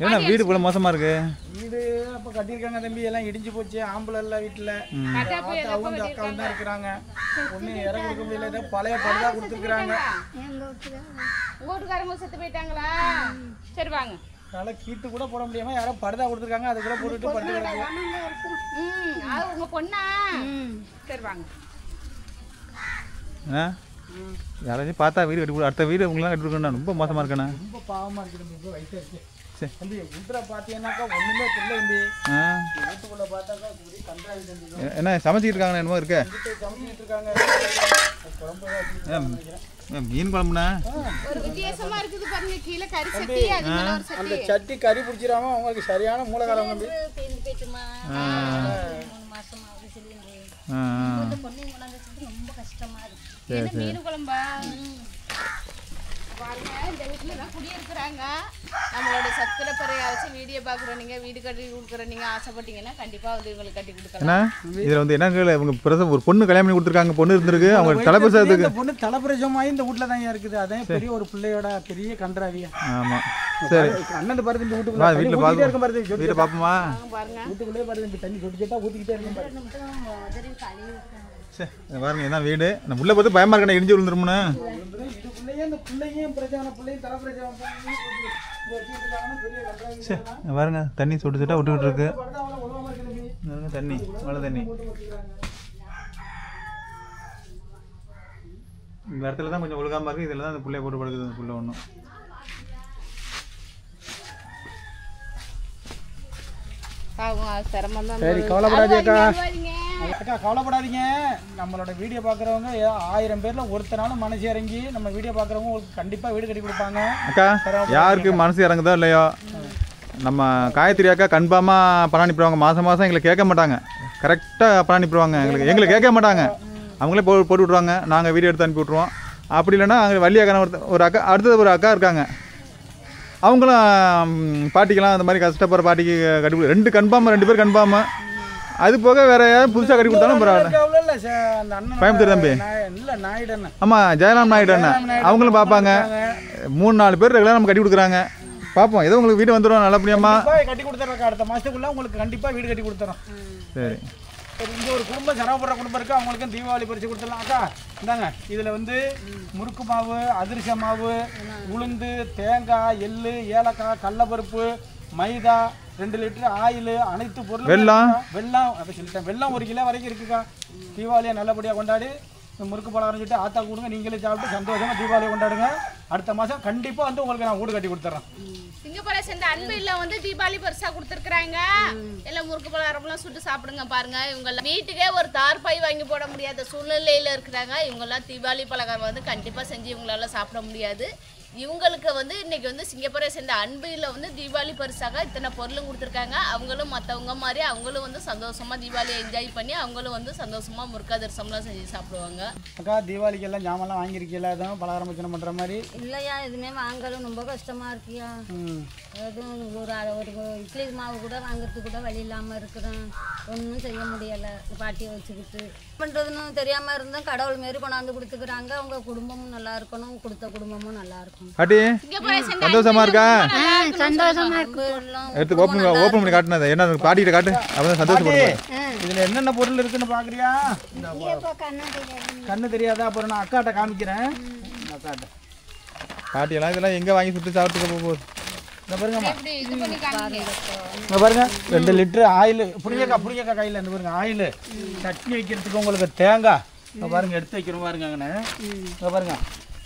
என்ன வீடு போல மோசமா இருக்கு? வீடு அப்ப கட்டியிருக்காங்க தம்பி, எல்லாம் இடிஞ்சு போச்சு. ஆம்பளை இல்ல வீட்டுல, அவங்க அக்காவும் தான் இருக்கிறாங்க. ஒன்னும் இற கொடுக்க முடியல. ஏதோ பழைய படுதா கொடுத்துருக்காங்க. வீட்டுக்காரங்க செத்து போயிட்டாங்களா? சரி வாங்க. அதனால கீட்டு கூட போட முடியாம யாரோ படுதா கொடுத்துருக்காங்க. அது கூட போட்டுட்டு படுத்துக்கிறாங்க. உங்க பொண்ணா? சரி வாங்க. யாராச்சும் பார்த்தா வீடு கட்டி அடுத்த வீடு உங்களாம் கட்டி கொடுக்கணும். ரொம்ப மோசமா இருக்கேண்ணா. ரொம்ப பாவமா இருக்கு ரொம்ப வயசா இருக்கு தம்பி. உத்தர பாத்தீங்கன்னாக்கா ஒண்ணுமே தெரியல தம்பி. வீட்டுக்குள்ள பார்த்தாக்கா ஒரே கண்டாவி தம்பி. என்ன சமைச்சிட்டு இருக்காங்க? என்னமோ இருக்கு சமைச்சிட்டு இருக்காங்க. மீன் குழம்புனா ஒரு வித்தியாசமா இருக்குது பாருங்க. கீழ கறி சட்டி, அது மேல ஒரு சட்டி. அந்த சட்டி கறி பிடிச்சிராம உங்களுக்கு சரியான மூலகாரம் தம்பி. தேஞ்சு போயிட்டுமா 3 மாசமா அப்படி சொல்லிடுறேன். இந்த பொண்ணு கொண்டாந்து ரொம்ப கஷ்டமா இருக்கு. என்ன மீன் குழம்பா? பாருங்க இந்த வீட்டுல தான் குடியிருக்கிறாங்க. நம்மளோட சப்ஸ்கிரைபரை வச்சு வீடியோ பாக்குறோம். நீங்க வீடு கட்டி கொடுக்குற நீங்க ஆசைப்பட்டீங்கன்னா கண்டிப்பா வந்து உங்களுக்கு கட்டி கொடுக்கலாம். இதுல வந்து என்ன இவங்க பிரசவம் ஒரு பொண்ணு கல்யாணம் பண்ணி கொடுத்துருக்காங்க. பொண்ணு இருந்திருக்கு. அவங்க தலைப்பிரசவத்துக்கு பொண்ணு தலைப்பிரசவமாயி இந்த வீட்டுல தான் இருக்குது. அதான் பெரிய ஒரு பிள்ளையோட பெரிய கன்றாவியா. ஆமா சரி. அண்ணன் பாரு இந்த வீட்டுக்குள்ள வீட்டுல பாருங்க பாரு. வீட்டுல பாப்போமா? பாருங்க வீட்டுக்குள்ளே பாருங்க தண்ணி சொட்டு சொட்டா ஊத்திக்கிட்டே இருக்கும் பாருங்க. சரி பாருங்க இதான் வீடு. நான் உள்ள பார்த்து பயமா இருக்கேன். இடிஞ்சு விழுந்துருமுன்னு. இதுக்குள்ளேயே இந்த பிள்ளையும் பிரச்சனை பிள்ளையும் தலைப்பிரச்சனை சரி பாருங்க தண்ணி சொட்டு சொட்டா விட்டுக்கிட்டு இருக்கு. தண்ணி மழை தண்ணி இந்த இடத்துல தான் கொஞ்சம் ஒழுகாம இருக்கு. இதில் தான் அந்த புள்ளைய போட்டு படுக்குது. அந்த புள்ள ஒன்றும் சரி கவலைப்படாதீங்க அக்கா. கவலைப்படாதீங்க. நம்மளோட வீடியோ பார்க்குறவங்க 1000 பேர்ல ஒருத்தனாலும் மனசு இறங்கி நம்ம வீடியோ பார்க்குறவங்க உங்களுக்கு கண்டிப்பாக வீடு கட்டி கொடுப்பாங்க. அக்கா யாருக்கு மனசு இறங்குதோ இல்லையோ நம்ம காயத்ரி அக்கா கன்ஃபார்மாக பணம் அனுப்பிடுவாங்க. மாதம் மாதம் எங்களை கேட்க மாட்டாங்க. கரெக்டாக பணம் அனுப்பிடுவாங்க. எங்களுக்கு கேட்க மாட்டாங்க. அவங்களே போட்டு விட்ருவாங்க. நாங்கள் வீடியோ எடுத்து அனுப்பி விட்ருவோம். அப்படி இல்லைன்னா அங்கே வள்ளி அக்கா ஒரு அக்கா அடுத்தது ஒரு அக்கா இருக்காங்க. அவங்களும் பாட்டிக்கெல்லாம் அந்த மாதிரி கஷ்டப்படுற பாட்டிக்கு கட்டி 2 கன்ஃபார்ம் 2 பேர் கன்ஃபார்ம். அது போக வேற யாரும் புதுசாக கட்டி கொடுத்தாலும் பரவாயில்ல. பயம்புத்தூர் தம்பி ஆமாம் ஜெயராம் நாயுடு அண்ணன் அவங்களும் பார்ப்பாங்க. 3-4 பேர் ரெகுலராக நம்ம கட்டி கொடுக்குறாங்க. பார்ப்போம் ஏதோ உங்களுக்கு வீடு வந்துடும் நல்லபடியாமா கட்டி கொடுத்துறோம். அடுத்த மாதத்துக்குள்ள உங்களுக்கு கண்டிப்பாக வீடு கட்டி கொடுத்துறோம். சரி சரி. இங்கே ஒரு குடும்பம் சிரமப்படுற குடும்பம் இருக்குது. அவங்களுக்கும் தீபாவளி பறித்து கொடுத்துடலாம். அக்கா இந்தாங்க. இதில் வந்து முறுக்கு மாவு, அதிரச மாவு, உளுந்து, தேங்காய், எள்ளு, ஏலக்காய், கடலப்பருப்பு, மைதா, 2 லிட்டர் ஆயில், அனைத்து பொருளும். வெல்லம் அப்போ சொல்லிட்டேன். வெல்லம் 1 கிலோ வரைக்கும் இருக்குக்கா. தீபாவளியை நல்லபடியாக கொண்டாடி முறுக்கு பலகாரம் சொல்லிட்டு ஆத்தா கொடுங்க. நீங்களே சாப்பிட்டு சந்தோஷமாக தீபாவளியை கொண்டாடுங்க. அடுத்த மாதம் கண்டிப்பாக வந்து உங்களுக்கு நான் வீடு கட்டி கொடுத்துட்றேன். சிங்கப்பூரை சேர்ந்த அன்பு இல்ல வந்து தீபாவளி பரிசா கொடுத்துருக்காங்க. எல்லாம் முறுக்கு பலகாரம்லாம் சுட்டு சாப்பிடுங்க. பாருங்க இவங்க எல்லாம் வீட்டுக்கே ஒரு தார்பாய் வாங்கி போட முடியாத சூழ்நிலையில இருக்கிறாங்க. இவங்க எல்லாம் தீபாவளி பலகாரம் வந்து கண்டிப்பா செஞ்சு இவங்களால சாப்பிட முடியாது. இவங்களுக்கு வந்து இன்னைக்கு வந்து சிங்கப்பூரை சேர்ந்த அன்பு இல்ல வந்து தீபாவளி பரிசாக இத்தனை பொருளும் கொடுத்துருக்காங்க. அவங்களும் மற்றவங்க மாதிரி அவங்களும் வந்து சந்தோஷமா தீபாவளியை என்ஜாய் பண்ணி அவங்களும் வந்து சந்தோஷமா முறுக்கு அதிரசம்லாம் செஞ்சு சாப்பிடுவாங்க. அக்கா தீபாவளிக்கு எல்லாம் ஜாமெல்லாம் வாங்கியிருக்கீங்களா? எதுவும் பலகாரம் வச்சு பண்ணுற மாதிரி இல்லையா? எதுவுமே வாங்கலும் ரொம்ப கஷ்டமா இருக்கியா? எதுவும் ஒரு இட்லி மாவு கூட வாங்குறதுக்கு கூட வழி இல்லாமல் இருக்கிறேன். ஒன்றும் செய்ய முடியலை. பாட்டியை வச்சுக்கிட்டு பண்ணுறதுன்னு தெரியாமல் இருந்தோம். கடவுள் மாரி கொண்டாந்து கொடுத்துக்கிறாங்க. அவங்க குடும்பமும் நல்லா இருக்கணும். கொடுத்த குடும்பமும் நல்லா இருக்கும். பாட்டி சந்தோஷமா இருக்கா? சந்தோஷமா இருக்கு. எடுத்து ஓப்பன் பண்ணி காட்டுனது என்ன பாட்டிகிட்ட காட்டு. அப்பதான் சந்தோஷப்படுவாங்க. இதில் என்னென்ன பொருள் இருக்குன்னு பார்க்குறியா? கண்ணு தெரியாதா? அப்புறம் நான் அக்காட்ட காமிக்கிறேன். அக்காட்ட பாட்டியெல்லாம் இதெல்லாம் எங்கே வாங்கி சுட்டு சாப்பிட்டு போகுது. இந்த பாருங்கம்மா இங்கே பாருங்க 2 லிட்டரு ஆயில் புளியக்கா கையில் இந்த பாருங்க ஆயில் சட்னி வைக்கிறதுக்கு உங்களுக்கு தேங்காய் இங்கே பாருங்க எடுத்து வைக்கிற பாருங்க அங்கே இங்கே பாருங்க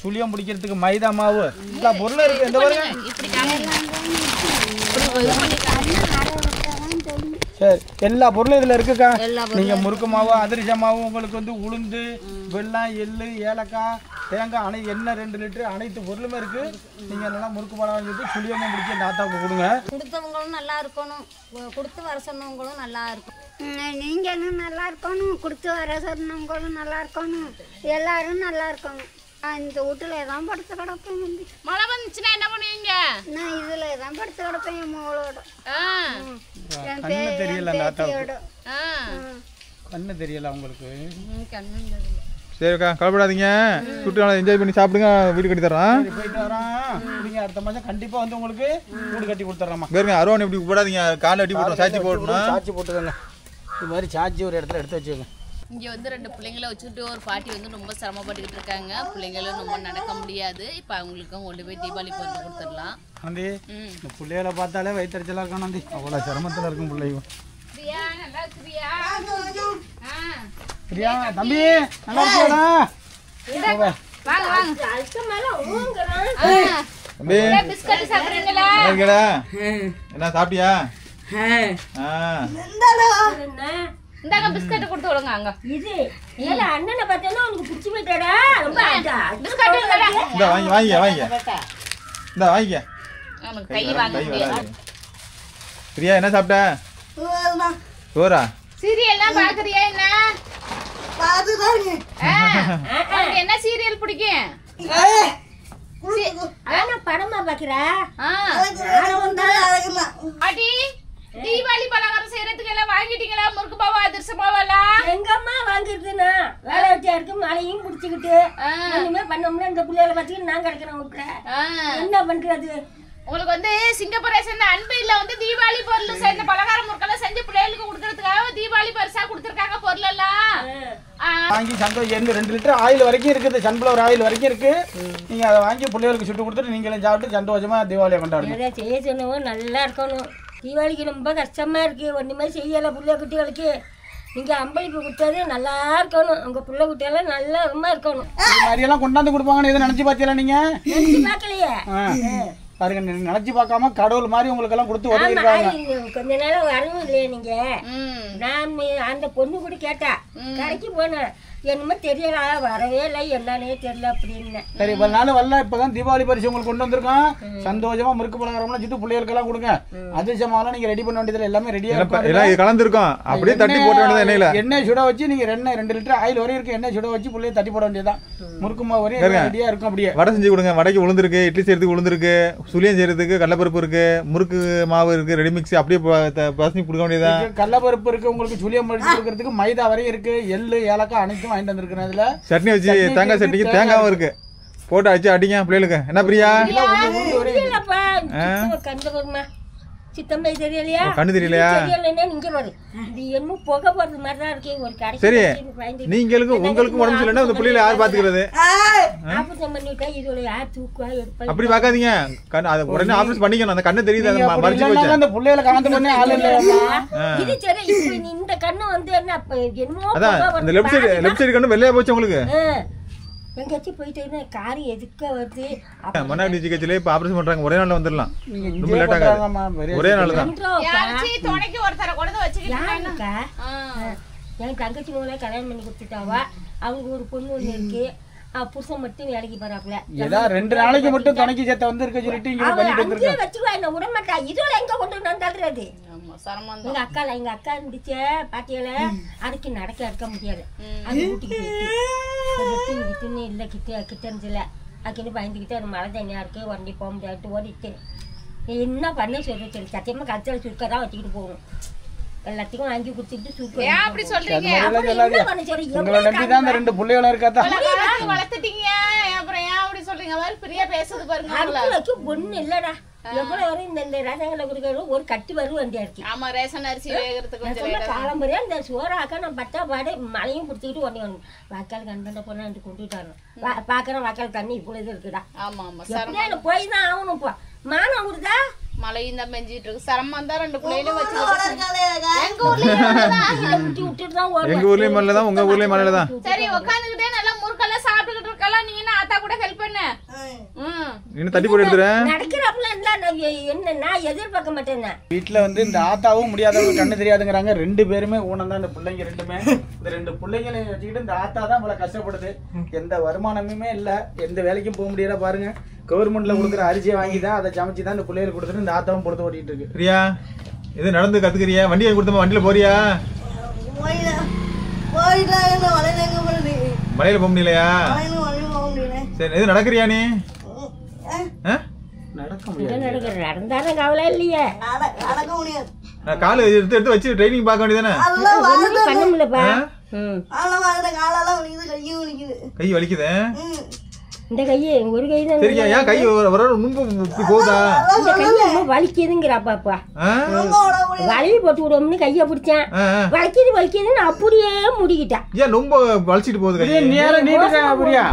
சுளியம் பிடிக்கிறதுக்கு மைதா மாவு எல்லா பொருளும் இருக்குது இந்த பாருங்க சரி எல்லா பொருளும் இதில் இருக்குக்கா நீங்கள் முறுக்கு மாவு அதிரச மாவு உங்களுக்கு வந்து உளுந்து வெல்லம் எள்ளு ஏலக்காய் தேங்காய் எண்ணெய் 2 லிட்டரு அனைத்து பொருளுமே இருக்குது நீங்கள் என்னென்னா முறுக்கு பழம் வாங்கிட்டு சுளியமாக பிடிச்சி தாத்தாவுக்கு கொடுங்க கொடுத்தவங்களும் நல்லா இருக்கணும் கொடுத்து வர சொன்னவங்களும் நல்லா இருக்கும் நீங்களும் நல்லா இருக்கணும் கொடுத்து வர சொன்னவங்களும் நல்லா இருக்கணும் எல்லாரும் நல்லா இருக்கணும் இந்த வீட்டுல தான் படுத்து கிடப்பேன் மழை வந்துச்சுன்னா என்ன பண்ணுவீங்க நான் இதுல தான் படுத்து கிடப்பேன் என் மகளோட கண்ணு தெரியல தாத்தாவுக்கு கண்ணு தெரியல உங்களுக்கு சரிக்கா கவலைப்படாதீங்க சுற்றுலா என்ஜாய் பண்ணி சாப்பிடுங்க வீடு கட்டி தரோம் போயிட்டு வரோம் நீங்கள் அடுத்த மாதம் கண்டிப்பாக வந்து உங்களுக்கு வீடு கட்டி கொடுத்துட்றோம்மா பாருங்க அருவான் இப்படி போடாதீங்க காலை அடி போட்டோம் சாச்சி போடணும் சாச்சி போட்டுக்கோங்க இது மாதிரி சாச்சி ஒரு இடத்துல எடுத்து வச்சுக்கோங்க இங்கே வந்து 2 பிள்ளைங்களை வச்சுக்கிட்டு ஒரு பாட்டி வந்து ரொம்ப சிரமப்பட்டுக்கிட்டு இருக்காங்க பிள்ளைங்களும் ரொம்ப நடக்க முடியாது இப்போ அவங்களுக்கும் கொண்டு போய் தீபாவளி பொருள் கொடுத்துடலாம் நந்தி இந்த பிள்ளைகளை பார்த்தாலே வயிற்றுச்சலாக இருக்கும் நந்தி அவ்வளோ சிரமத்தில் இருக்கும் பிள்ளைங்க பிரியா தம்பி நல்லா இருக்கியாடா என்ன சாப்பிட்டியா இந்தாங்க பிஸ்கட் கொடுத்து விடுங்க அங்க இது ஏல அண்ணனை பார்த்தேன்னா உனக்கு பிடிச்சி போயிட்டாடா ரொம்ப பிஸ்கட் இந்த வாங்கிக்க இந்த வாங்கிக்க நமக்கு கை வாங்க பிரியா என்ன சாப்பிட்ட சோறா சீரியல்லாம் பாக்குறியா என்ன உனக்கு என்ன சீரியல் பிடிக்கும் படமா பாக்குறா அடி தீபாவளி பலகாரம் செய்யறதுக்கு எல்லாம் வாங்கிட்டீங்களா முறுக்கு மாவு அதிரச மாவெல்லாம் எங்கம்மா வாங்கிருக்குண்ணா வேலை வெட்டியா இருக்கு மழையும் பிடிச்சிக்கிட்டு ஒண்ணுமே பண்ணோம்னா இந்த பிள்ளைகளை பார்த்துக்கிட்டு நான் கிடைக்கிறேன் வீட்டுல என்ன பண்றது உங்களுக்கு வந்து சிங்கப்பூரை சேர்ந்த அன்பு இல்ல வந்து தீபாவளி பொருள் சேர்ந்த பலகாரம் முறுக்கெல்லாம் செஞ்சு பிள்ளைகளுக்கு கொடுக்கறதுக்காக தீபாவளி பரிசா கொடுத்துருக்காங்க பொருள் எல்லாம் வாங்கி சந்தோஷம் 2 லிட்டர் ஆயில் வரைக்கும் இருக்குது சன்ஃப்ளவர் ஆயில் வரைக்கும் இருக்கு நீங்க அதை வாங்கி பிள்ளைகளுக்கு சுட்டு கொடுத்துட்டு நீங்களும் சாப்பிட்டு சந்தோஷமா தீபாவளியை கொண்டாடுங்க செய்ய சொன்னவங்க நல்லா இருக்கணும் தீபாவளிக்கு ரொம்ப கஷ்டமா இருக்கு ஒண்ணுமே செய்யலை பிள்ளை குட்டிகளுக்கு நீங்க அம்பளிப்பு கொடுத்தது நல்லா இருக்கணும் உங்க பிள்ளை குட்டியெல்லாம் நல்லா ரொம்ப இருக்கணும் இது மாதிரியெல்லாம் கொண்டாந்து கொடுப்பாங்கன்னு எதுவும் நினைச்சு பார்த்தீங்களா நீங்க நினைச்சு பார்க்கலையே பாருங்க நினைச்சு பார்க்காம கடவுள் மாதிரி உங்களுக்கு எல்லாம் கொடுத்து உதவி இருக்காங்க கொஞ்ச நேரம் வரவும் இல்லையா நீங்க நான் அந்த பொண்ணு கூட கேட்டா கடைக்கு போனேன் என்னமோ தெரியல வரவே இல்லை என்னன்னே தெரியல அப்படின்னு சரி ஒரு நாள் வரல இப்பதான் தீபாவளி பரிசு உங்களுக்கு கொண்டு வந்திருக்கோம் சந்தோஷமா முறுக்கு பலகாரம்லாம் சுட்டு பிள்ளைகளுக்கு எல்லாம் கொடுங்க அதிர்ஷ்டமாலாம் நீங்க ரெடி பண்ண வேண்டியதுல எல்லாமே ரெடியா எல்லாம் கலந்துருக்கோம் அப்படியே தட்டி போட வேண்டியது எண்ணெயில எண்ணெய் சுட வச்சு நீங்க 2 லிட்டர் ஆயில் வரையும் இருக்கு எண்ணெய் சுட வச்சு பிள்ளைய தட்டி போட வேண்டியதுதான் முறுக்கு மாவு வரையும் ரெடியா இருக்கும் அப்படியே வடை செஞ்சு கொடுங்க வடைக்கு உளுந்துருக்கு இட்லி செய்யறதுக்கு உளுந்துருக்கு சுளியம் செய்யறதுக்கு கடலப்பருப்பு இருக்கு முறுக்கு மாவு இருக்கு ரெடி மிக்ஸ் அப்படியே பசங்க கொடுக்க வேண்டியதான் கடலப்பருப்பு இருக்கு உங்களுக்கு சுளியம் முடிச்சு கொடுக்கறதுக்கு மைதா வரையும் இருக்கு எள்ளு ஏலக்காய் அனைத்தும் வாங்கிட்டு வந்திருக்கேன் அதுல சட்னி வச்சு தேங்காய் சட்னிக்கு தேங்காவும் இருக்கு போட்டு அடிச்சு அடிங்க பிள்ளைகளுக்கு என்ன பிரியா சித்தம்பை தெரியலையா கண்ணு தெரியலையா நீங்க பாரு இது என்ன புகை போறது மாதிரிதான் இருக்கு ஒரு கடை சரி நீங்களுக்கு உங்களுக்கு உடம்பு சரியில்லைன்னா இந்த பிள்ளைகளை யார் பாத்துக்கிறது ஆபரேஷன் பண்ணிட்டா இதுல யார் தூக்குவா எடுப்பா அப்படி பாக்காதீங்க அது உடனே ஆபரேஷன் பண்ணிக்கணும் அந்த கண்ணு தெரியுது அது மறைச்சு போச்சு அந்த பிள்ளைகளை காந்து பண்ணி ஆளு இல்ல இது சரி இப்போ இந்த கண்ணு வந்து என்ன என்னமோ அதான் இந்த லெஃப்ட் சைடு கண்ணு வெள்ளையா போச்சு உங்களுக்கு எங்கேயாச்சும் போயிட்டு காரி எதுக்க வருது மன்னாடி ஜிஹெச்ல இப்ப ஆபரேஷன் பண்றாங்க ஒரே நாள்ல வந்துடலாம் ரொம்ப லேட் ஆகாது ஒரே நாள் தான் துணைக்கு ஒருத்தரை கொண்டு வச்சுக்கிட்டாங்க என் தங்கச்சி மூலம் கல்யாணம் பண்ணி கொடுத்துட்டாவா அவங்க ஒரு பொண்ணு ஒண்ணு இருக்கு புருஷன் மட்டும் வேலைக்கு போறாப்ல ஏதா 2 நாளைக்கு மட்டும் துணைக்கு சேர்த்து வந்திருக்க சொல்லிட்டு இங்க பண்ணிட்டு இருக்க வச்சுவா என்ன விட மாட்டா இதோட எங்க கொண்டு வந்தாடுறது எங்க அக்கா இருந்துச்சு பாட்டியில அதுக்கு நடக்க இருக்க முடியாது அது வீட்டுக்கு போயிட்டு இல்லை கிட்ட இருந்துச்சுல அதுக்குன்னு பயந்துக்கிட்டு அது மழை தண்ணியா இருக்கு உடனே போக முடியாது ஓடிட்டு என்ன பண்ண சொல்றது சரி சத்தியமா கழுத்துல சுருக்கதான் வச்சுக்கிட்டு போகணும் எல்லாத்தையும் வாங்கி குடுத்துட்டு சுருக்க அப்படி சொல்றீங்க உங்களை நம்பி தான் அந்த 2 பிள்ளைகளும் இருக்காதா வளர்த்துட்டீங்க அப்புறம் ஏன் அப்படி சொல்றீங்க மாதிரி பிரியா பேசுது பாருங்க ஒண்ணு இல்லடா எவ்வளவு வரும் இந்த ரேஷன்களை கொடுக்கறது ஒரு கட்டி வரும் வண்டியா இருக்கு ஆமா ரேஷன் அரிசி வேகிறதுக்கு காலம்பரியா இந்த சோறாக்க நான் பட்டா பாடு மழையும் பிடிச்சிக்கிட்டு ஒண்ணு ஒண்ணு வாக்கால் கண்பண்ட போனா வந்து கொண்டுட்டாரு பாக்குற வாக்கால் தண்ணி இப்பொழுது இருக்குடா ஆமா ஆமா போய் தான் ஆகணும் இப்போ மானம் கொடுத்தா மழையும் தான் பெஞ்சிட்டு இருக்கு. சிரமம் தான் 2 பிள்ளைகளும் வச்சுக்கிட்டு. எங்க ஊர்லயும் மழையில தான், உங்க ஊர்லயும் மழையில தான். சரி உட்காந்துக்கிட்டே நல்லா முறுக்கெல்லாம் சாப்பிட்டுக்கிட்டு இருக்கலாம். நீ என்ன ஆத்தா கூட ஹெல்ப் பண்ணு. இன்னும் தட்டி போட்டு எடுத்துறேன். நடக்கிறப்பல என்ன நான் எதிர்பார்க்க மாட்டேன். வீட்டில் வந்து இந்த ஆத்தாவும் முடியாதவங்க கண்ணு தெரியாதுங்கிறாங்க. 2 பேருமே ஊனம் தான் இந்த பிள்ளைங்க 2மே. இந்த 2 பிள்ளைங்களை வச்சுக்கிட்டு இந்த ஆத்தா தான் இவ்வளோ கஷ்டப்படுது. எந்த வருமானமுமே இல்லை, எந்த வேலைக்கும் போக முடியல. பாருங்க, கவர்மெண்ட்ல கொடுக்குற அரிசியை வாங்கி தான் அதை சமைச்சு தான் இந்த பிள்ளைகளுக்கு கொடுத்துட்டு இந்த ஆத்தாவும் பொறுத்து ஓட்டிட்டு இருக்கு. பிரியா, இது நடந்து கத்துக்கிறியா? வண்டியை கொடுத்தமா வண்டியில போறியா? மலையில போக முடியலையா? சரி, எது நடக்கிறியா நீ? நடக்க முடியாது. நடந்தாலும் கவலை இல்லையே. காலு எடுத்து வச்சு ட்ரைனிங் பார்க்க வேண்டியதானே? பண்ண முடியலப்பா. கை வலிக்குது. இந்த கையை ஒரு கை தான். சரியா? ஏன் கை ஒரு முன்பு இப்படி போகுதா? இந்த கை ரொம்ப வலிக்குதுங்கிறாப்பாப்பா. வலி போட்டு விடுவோம்னு கையை பிடிச்சேன். வலிக்குதுன்னு அப்படியே முடிக்கிட்டேன். ஏன் ரொம்ப வலிச்சிட்டு போகுது கை? நேரம் நீட்டுங்க புரியா?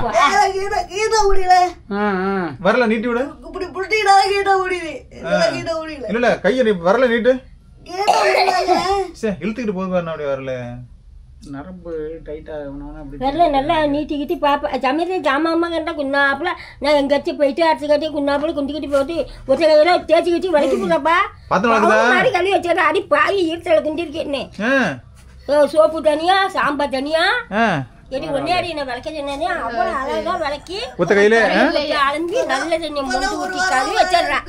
வரல நீட்டி விடு. இல்ல கையை வரல நீட்டு. இழுத்துக்கிட்டு போகுது பாரு. அப்படியே வரல, நரம்பு டைட்டா வரல. நல்லா நீட்டிக்கிட்டு பாப்பா சமையல் ஜாமான் கண்டா குன்னாப்புல நான் எங்கேயாச்சும் போயிட்டு அரைச்சி கட்டி குன்னாப்புல குண்டிக்கிட்டு போட்டு ஒற்றை கையில தேய்ச்சிக்கிட்டு வலிக்கு போடுறப்பா. மாதிரி கழுவி வச்சா அடி பாவி ஈர்த்தல குண்டிருக்கேன்னு. சோப்பு தனியா சாம்பார் தனியா எடி ஒன்னேடி நான் விளக்க சொன்னே. அவ்வளோ அழகா விளக்கி ஒத்த கையில அலம்பி நல்ல தண்ணி மூட்டு ஊற்றி கழுவி வச்சிடுறேன்.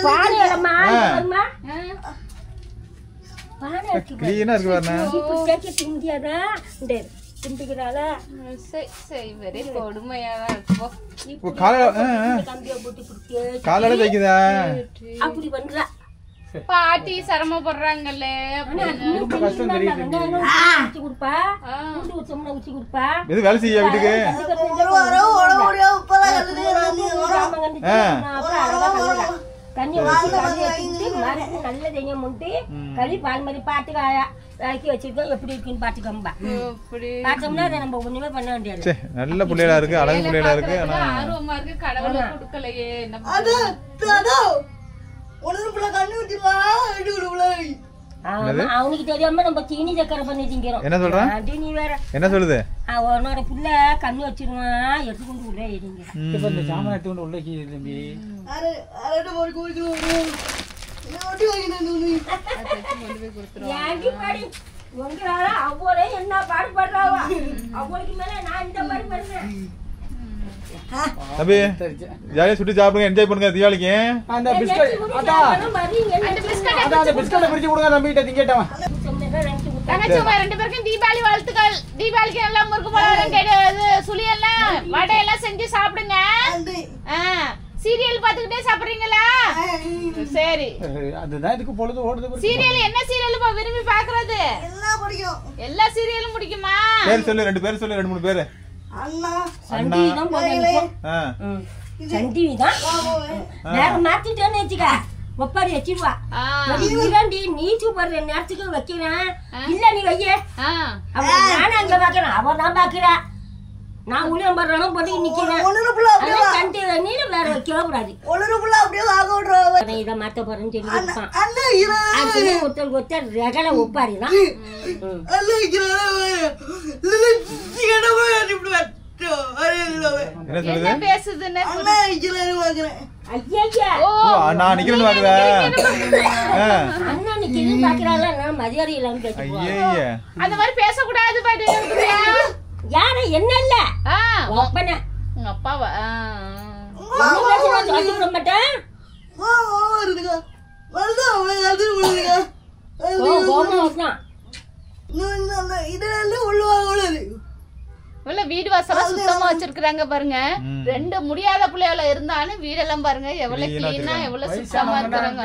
பாரு இடமா பாட்டி சிரமப்படுறாங்கல்ல. வேலை செய்ய வீட்டுக்கு தண்ணி வச்சு கழுவி வச்சுக்கிட்டு மறுபடியும் நல்ல தண்ணியை முட்டி கழுவி பால் மாதிரி பாட்டுக்காயா விளக்கி வச்சிருக்கோம். எப்படி இருக்குன்னு பாத்துக்கோம்பா. பார்த்தோம்னா அதை நம்ம ஒண்ணுமே பண்ண வேண்டியது. நல்ல பிள்ளைகளா இருக்கு, அழகு பிள்ளைகளா இருக்கு. ஆர்வமா இருக்கு, கடவுளை கொடுக்கலையே. அவனுக்கு தெரியாம நம்ம தீனி சக்கரை பண்ணி திங்கிறோம். என்ன சொல்றான்? நீ வேற என்ன சொல்லுது? அவனோட புள்ள கண்ணு வச்சிருவான், எடுத்துக்கொண்டு உள்ள ஏறிங்க. இப்ப இந்த சாமான் எடுத்துக்கொண்டு உள்ள கீழே தம்பி. உங்களால அவ்வளோ என்ன பாடுபடுறாவா? அவளுக்கு மேல நான் இந்த பாடு படுறேன். தம்பி ஜாலியா சுட்டி சாப்பிடுங்க, என்ஜாய் பண்ணுங்க தீபாவளிக்கு. அந்த பிஸ்கட் அடா அந்த பிஸ்கட் பிரிச்சு கொடுங்க தம்பிட்ட திங்கட்டவன். தங்கச்சி 2 பேருக்கும் தீபாவளி வாழ்த்துக்கள். தீபாவளிக்கு எல்லாம் முறுக்கு பலகாரம் கேடு சுளி எல்லாம் வடை எல்லாம் செஞ்சு சாப்பிடுங்க. சீரியல் பாத்துக்கிட்டே சாப்பிடுறீங்களா? சரி, அதுதான் இதுக்கு பொழுது ஓடுது. சீரியல் என்ன சீரியல் விரும்பி பாக்குறது? எல்லா சீரியலும் பிடிக்குமா? பேர் சொல்லு, 2 பேர் சொல்லு, 2-3 பேரு. சண்டி தான் வேற மாத்திட்டேன்னு வச்சுக்க ஒப்பாரி வச்சிருவா. நீச்சு போடுற நேரத்துக்கு வைக்கிறேன். இல்ல நீ வைய, நானும் அங்க பாக்குறேன், அவ தான் பாக்குறா. நான் உள்ள போடுறோம் போட்டு நிக்கிறேன். நீல வேற வைக்க கூடாது. இதை மாத்த போறேன்னு சொல்லி ஒருத்தருக்கு ஒருத்தர் ரெகல ஒப்பாரி தான். அந்த மாதிரி பேசக்கூடாது. யார என்ன இல்ல அப்பாவா மாட்டேன். வீடு வாசலாம் சுத்தமா வச்சிருக்காங்க பாருங்க. 2 முடியாத பிள்ளைகள இருந்தாலும் வீடெல்லாம் பாருங்க எவ்வளவு கிளீனா எவ்வளவு சுத்தமா இருக்காங்க.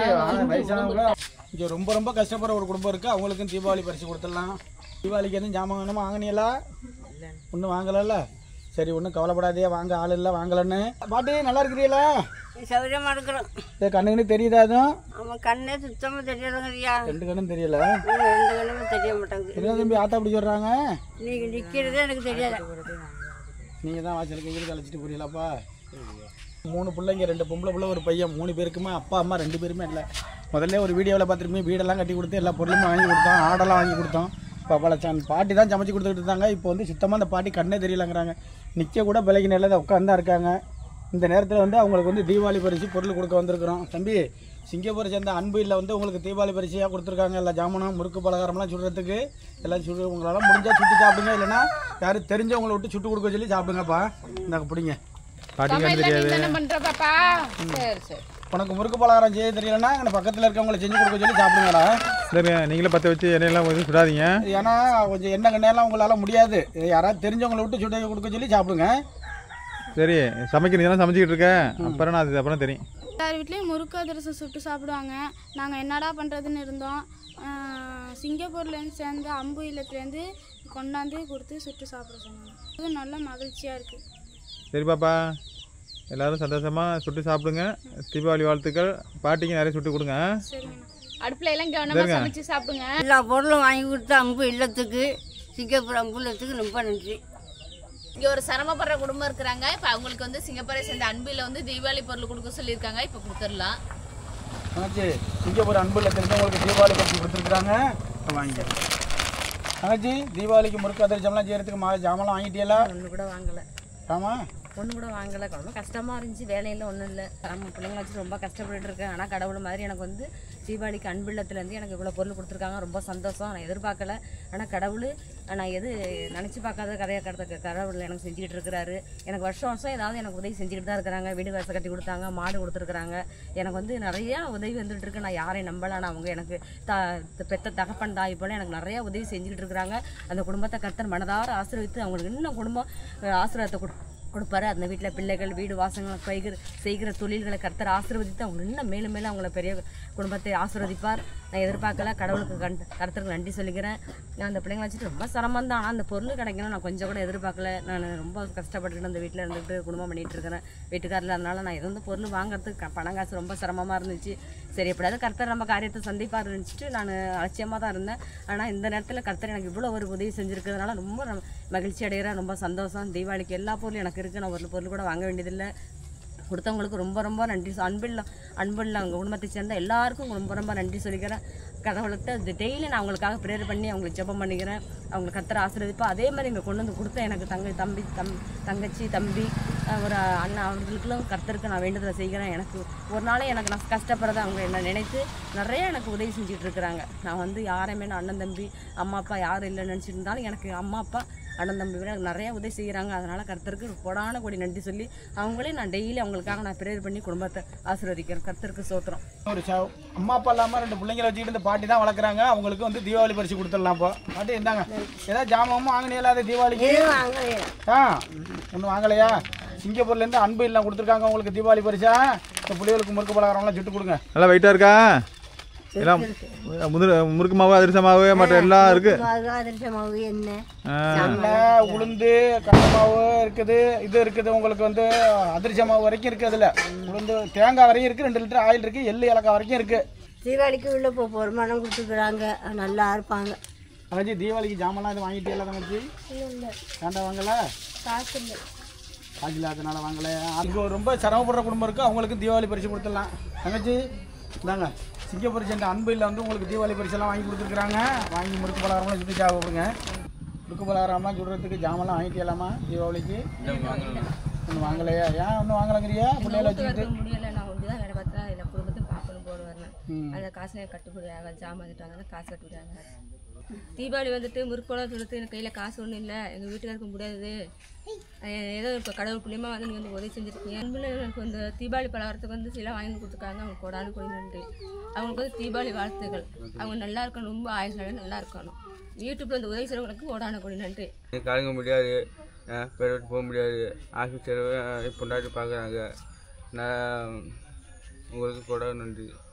இங்க ரொம்ப ரொம்ப கஷ்டப்படுற ஒரு குடும்பம் இருக்கு. அவங்களுக்கும் தீபாவளி பரிசு கொடுத்துடலாம். தீபாவளிக்கு எதுவும் ஜாமான் வேணுமா? வாங்கினீங்களா? ஒன்றும் வாங்கலல்ல? சரி, ஒன்றும் கவலைப்படாதே. வாங்க ஆள் இல்லை வாங்கலன்னு. பாட்டி நல்லா இருக்கிறீங்களா? சௌரியமா இருக்கிறோம். கண்ணுன்னு தெரியுதா? அதுவும் அவன் கண்ணே சுத்தமாக தெரியாதுங்கய்யா. 2 கண்ணும் தெரியல. 2 கண்ணுமே தெரிய மாட்டாங்க. தெரியாத தம்பி ஆத்தா அப்படி சொல்கிறாங்க. நீங்கள் நிற்கிறதே எனக்கு தெரியாது. நீங்கள் தான் வாசலுக்கு எங்களுக்கு அழைச்சிட்டு போறீங்களாப்பா? 3 பிள்ளைங்க, 2 பொம்பளை பிள்ளை, ஒரு பையன், 3 பேருக்குமே அப்பா அம்மா 2 பேருமே இல்லை. முதல்ல ஒரு வீடியோவில் பார்த்துருப்பீங்க, வீடெல்லாம் கட்டி கொடுத்து எல்லா பொருளுமே வாங்கி கொடுத்தோம், ஆடெல்லாம் வாங்கி கொடுத்தோம். இப்போ பல பாட்டி தான் சமைச்சு கொடுத்துக்கிட்டு இருந்தாங்க. இப்போ வந்து சுத்தமாக அந்த பாட்டி கண்ணே தெரியலங்கிறாங்க. நிற்க கூட பிள்ளைக்கு நல்லதை உட்காந்து தான் இருக்காங்க. இந்த நேரத்தில் வந்து அவங்களுக்கு வந்து தீபாவளி பரிசு பொருள் கொடுக்க வந்திருக்கிறோம். தம்பி, சிங்கப்பூரை சேர்ந்த அன்பு இல்லை வந்து உங்களுக்கு தீபாவளி பரிசையாக கொடுத்துருக்காங்க. எல்லா ஜாமானும் முறுக்கு பலகாரம்லாம் சுடுறதுக்கு எல்லாம் உங்களால் முடிஞ்சால் சுட்டு சாப்பிடுங்க, இல்லைன்னா யாரும் தெரிஞ்சவங்களை விட்டு சுட்டு கொடுக்க சொல்லி சாப்பிடுங்கப்பா. இந்தாங்க பிடிங்க. உனக்கு முறுக்கு பலகாரம் செய்ய தெரியலன்னா அங்கே பக்கத்தில் இருக்கவங்களை செஞ்சு கொடுக்க சொல்லி சாப்பிடுங்கடா. சரி, நீங்களே பற்ற வச்சு எண்ணெயெல்லாம் கொஞ்சம் சுடாதீங்க. ஏன்னா கொஞ்சம் எண்ணெய் கண்ணையெல்லாம் உங்களால் முடியாது. யாராவது தெரிஞ்சவங்களை விட்டு சுட்ட கொடுக்க சொல்லி சாப்பிடுங்க. சரி, சமைக்கிறீங்கன்னா சமைச்சிக்கிட்டு இருக்கேன். அப்புறம் நான் அது அப்புறம் தெரியும். எல்லார் வீட்லேயும் முறுக்கு அதிரசம் சுட்டு சாப்பிடுவாங்க. நாங்கள் என்னடா பண்ணுறதுன்னு இருந்தோம். சிங்கப்பூர்லேருந்து சேர்ந்து அம்பு இல்லத்துலேருந்து கொண்டாந்து கொடுத்து சுட்டு சாப்பிட சொன்னாங்க. அது நல்ல மகிழ்ச்சியாக இருக்குது. சரி பாப்பா, எல்லோரும் சந்தோஷமாக சுட்டு சாப்பிடுங்க. தீபாவளி வாழ்த்துக்கள். பாட்டிக்கு நிறைய சுட்டு கொடுங்க. சரிங்க. அடுப்பில் எல்லாம் கவனமாக சமைச்சு சாப்பிடுங்க. எல்லா பொருளும் வாங்கி கொடுத்த அம்பு இல்லத்துக்கு, சிங்கப்பூர் அம்பு இல்லத்துக்கு ரொம்ப நன்றி. இங்கே ஒரு சிரமப்படுற குடும்பம் இருக்கிறாங்க. இப்போ அவங்களுக்கு வந்து சிங்கப்பூரை சேர்ந்த அன்பில் வந்து தீபாவளி பொருள் கொடுக்க சொல்லியிருக்காங்க. இப்போ கொடுத்துடலாம். தங்கச்சி, சிங்கப்பூர் அன்பு இல்லத்திற்கு உங்களுக்கு தீபாவளி பரிசு கொடுத்துருக்குறாங்க, வாங்கிக்க. தங்கச்சி, தீபாவளிக்கு முறுக்கு அதிரசம்லாம் செய்யறதுக்கு ஜாமெல்லாம் வாங்கிட்டீங்களா? ஒன்று கூட வாங்கலை. ஆமாம், ஒன்று கூட வாங்கலை. ரொம்ப கஷ்டமாக இருந்துச்சு. வேலையில் ஒன்றும் இல்லை. நம்ம பிள்ளைங்களை வச்சு ரொம்ப கஷ்டப்பட்டு இருக்கேன். ஆனால் கடவுள் மாதிரி எனக்கு வந்து தீபாவளிக்கு அன்பில்லத்துலேருந்து எனக்கு இவ்வளோ பொருள் கொடுத்துருக்காங்க. ரொம்ப சந்தோஷம். நான் எதிர்பார்க்கல. ஆனால் கடவுள் நான் எது நினச்சி பார்க்காத கதையை கடவுள் எனக்கு செஞ்சுக்கிட்டு இருக்கிறாரு. எனக்கு வருஷம் வருஷம் ஏதாவது எனக்கு உதவி செஞ்சுக்கிட்டு தான் இருக்கிறாங்க. வீடு வாசல் கட்டி கொடுத்தாங்க, மாடு கொடுத்துருக்குறாங்க. எனக்கு வந்து நிறையா உதவி வந்துட்டு இருக்கு. நான் யாரையும் நம்பலாம். நான் அவங்க எனக்கு பெத்த தகப்பன் தாய் போல எனக்கு நிறையா உதவி செஞ்சுக்கிட்டு இருக்கிறாங்க. அந்த குடும்பத்தை கர்த்தர் மனதார ஆசீர்வதித்து அவங்களுக்கு இன்னும் குடும்பம் ஆசீர்வாதத்தை கொடுப்பாரு. அந்த வீட்டில் பிள்ளைகள், வீடு வாசங்களை செய்கிற தொழில்களை கர்த்தர் ஆசீர்வதித்து அவங்க இன்னும் மேலும் மேலும் அவங்கள பெரிய குடும்பத்தை ஆசீர்வதிப்பார். நான் எதிர்பார்க்கல. கடவுளுக்கு கர்த்தருக்கு நன்றி சொல்லிக்கிறேன். நான் அந்த பிள்ளைங்களை வச்சுட்டு ரொம்ப சிரமம் தான். ஆனால் அந்த பொருள் கிடைக்கணும் நான் கொஞ்சம் கூட எதிர்பார்க்கல. நான் ரொம்ப கஷ்டப்பட்டுக்கிட்டு அந்த வீட்டில் இருந்துட்டு குடும்பம் பண்ணிகிட்டு இருக்கிறேன். வீட்டுக்காரில் அதனால நான் எந்த பொருள் வாங்குறதுக்கு பணம் காசு ரொம்ப சிரமமாக இருந்துச்சு. சரி, எப்படியாவது கர்த்தர் நம்ம காரியத்தை சந்திப்பார் நினச்சிட்டு நான் அலட்சியமாக தான் இருந்தேன். ஆனால் இந்த நேரத்தில் கர்த்தர் எனக்கு இவ்வளோ ஒரு உதவி செஞ்சுருக்கிறதுனால ரொம்ப மகிழ்ச்சி அடைகிறேன். ரொம்ப சந்தோஷம். தீபாவளிக்கு எல்லா பொருளும் எனக்கு இருக்குது. நான் ஒரு பொருள் கூட வாங்க வேண்டியதில்லை. கொடுத்தவங்களுக்கு ரொம்ப ரொம்ப நன்றி. அன்பில் அவங்க குடும்பத்தை சேர்ந்த எல்லாருக்கும் ரொம்ப ரொம்ப நன்றி சொல்லிக்கிறேன். கடவுள்கிட்ட டெய்லி நான் அவங்களுக்காக ப்ரேயர் பண்ணி அவங்களுக்கு ஜெபம் பண்ணிக்கிறேன். அவங்க கர்த்தர் ஆசீர்வதிப்பா. அதே மாதிரி இங்கே கொண்டு வந்து கொடுத்த எனக்கு தங்கச்சி, தம்பி, ஒரு அண்ணன் அவங்களுக்குலாம் கர்த்தருக்கு நான் வேண்டுதலை செய்கிறேன். எனக்கு ஒரு நாளே எனக்கு நான் கஷ்டப்படுறத அவங்க என்ன நினைத்து நிறைய எனக்கு உதவி செஞ்சுட்டு இருக்கிறாங்க. நான் வந்து யாரையுமே நான் அண்ணன் தம்பி அம்மா அப்பா யாரும் இல்லைன்னு நினச்சிட்டு இருந்தாலும் எனக்கு அம்மா அப்பா அண்ணன் தம்பி விட நிறைய உதவி செய்கிறாங்க. அதனால் கர்த்தருக்கு கொடான கொடி நன்றி சொல்லி அவங்களே நான் டெய்லி அவங்களுக்காக நான் ப்ரேயர் பண்ணி குடும்பத்தை ஆசீர்வதிக்கிறேன். கர்த்தருக்கு சோத்திரம். ஒரு அம்மா அப்பா இல்லாமல் 2 பிள்ளைங்களை வச்சுக்கிட்டு இந்த பாட்டி தான் வளர்க்குறாங்க. அவங்களுக்கு வந்து தீபாவளி பரிசு கொடுத்துடலாம். இப்போ பாட்டி இருந்தாங்க. ஏதாவது ஜாமான் வாங்கினீங்களா அது தீபாவளிக்கு? ஒன்றும் வாங்கலையா? சிங்கப்பூர்லேருந்து அன்பு இல்லை கொடுத்துருக்காங்க உங்களுக்கு தீபாவளி பரிசா. இந்த பிள்ளைகளுக்கு முறுக்கு பலகாரம்லாம் சுட்டு கொடுங்க. நல்லா வெயிட்டாக இருக்கா? எல்லாம் முறுக்கு மாவு, அதிரச மாவு, மற்ற எல்லாம் இருக்கு. அதிரச மாவு, எண்ணெய், உளுந்து, கடலை மாவு இருக்குது. இது இருக்குது உங்களுக்கு வந்து அதிரச மாவு வரைக்கும் இருக்குது. அதில் உளுந்து, தேங்காய் வரைக்கும் இருக்குது. 2 லிட்டர் ஆயில் இருக்குது. எள்ளு ஏலக்காய் வரைக்கும் இருக்குது. தீபாவளிக்கு உள்ள பொறுமானம் கொடுத்துக்கிறாங்க. நல்லா இருப்பாங்க. தங்கச்சி, தீபாவளிக்கு ஜாமெல்லாம் இது வாங்கிட்டே தங்கச்சி? வேண்டாம், வாங்கல? காசு இல்லை. காசு இல்லாதனால வாங்கலை. அங்கே ரொம்ப சிரமப்படுற குடும்பம் இருக்குது. அவங்களுக்கு தீபாவளி பரிசு கொடுத்துடலாம். தங்கச்சி இந்தாங்க, சிங்கப்பூர் சேர்ந்த அன்பு இல்லை வந்து உங்களுக்கு தீபாவளி பரிசெல்லாம் வாங்கி கொடுத்துருக்குறாங்க. வாங்கி முறுக்கு பலகாரம்லாம் சுற்றி சாப்பிடுங்க. முறுக்கு பலகாரம்லாம் சுடுறதுக்கு ஜாமெல்லாம் வாங்கிக்கலாமா தீபாவளிக்கு? ஒன்றும் வாங்கலையா? ஏன் ஒன்றும் வாங்கலைங்கிறியா? பிள்ளைகளை வச்சுக்கிட்டு முடியலை. நான் ஒன்று தான் வேலை பார்த்தா இல்லை, குடும்பத்தை பார்க்கணும் போட வரேன். அந்த காசை கட்டுப்படி ஆகாது. ஜாமான் வந்துட்டாங்கன்னா காசு கட்டுப்படி ஆகாது. தீபாவளி வந்துட்டு முறுக்கோலாம் சொல்லிட்டு எனக்கு கையில் காசு ஒன்றும் இல்லை. எங்கள் வீட்டுக்காருக்கு முடியாது. ஏதோ இப்போ கடவுள் புண்ணியமாக வந்து நீங்கள் வந்து உதவி செஞ்சுருக்கீங்க. அன்பில் எனக்கு இந்த தீபாவளி பலகாரத்துக்கு வந்து சில வாங்கி கொடுத்துருக்காங்க. அவங்க கொடானு கொடி நன்றி. அவங்களுக்கு வந்து தீபாவளி வாழ்த்துக்கள். அவங்க நல்லா இருக்கணும், ரொம்ப ஆயுள் நல்லா இருக்கணும். யூடியூப்பில் வந்து உதவி செய்கிறவங்களுக்கு கொடான கொடி நன்றி. கலங்க முடியாது, பேர் போக முடியாது. ஆஃபீஸர் பொண்டாட்டி பார்க்குறாங்க. நான் உங்களுக்கு கூட நன்றி.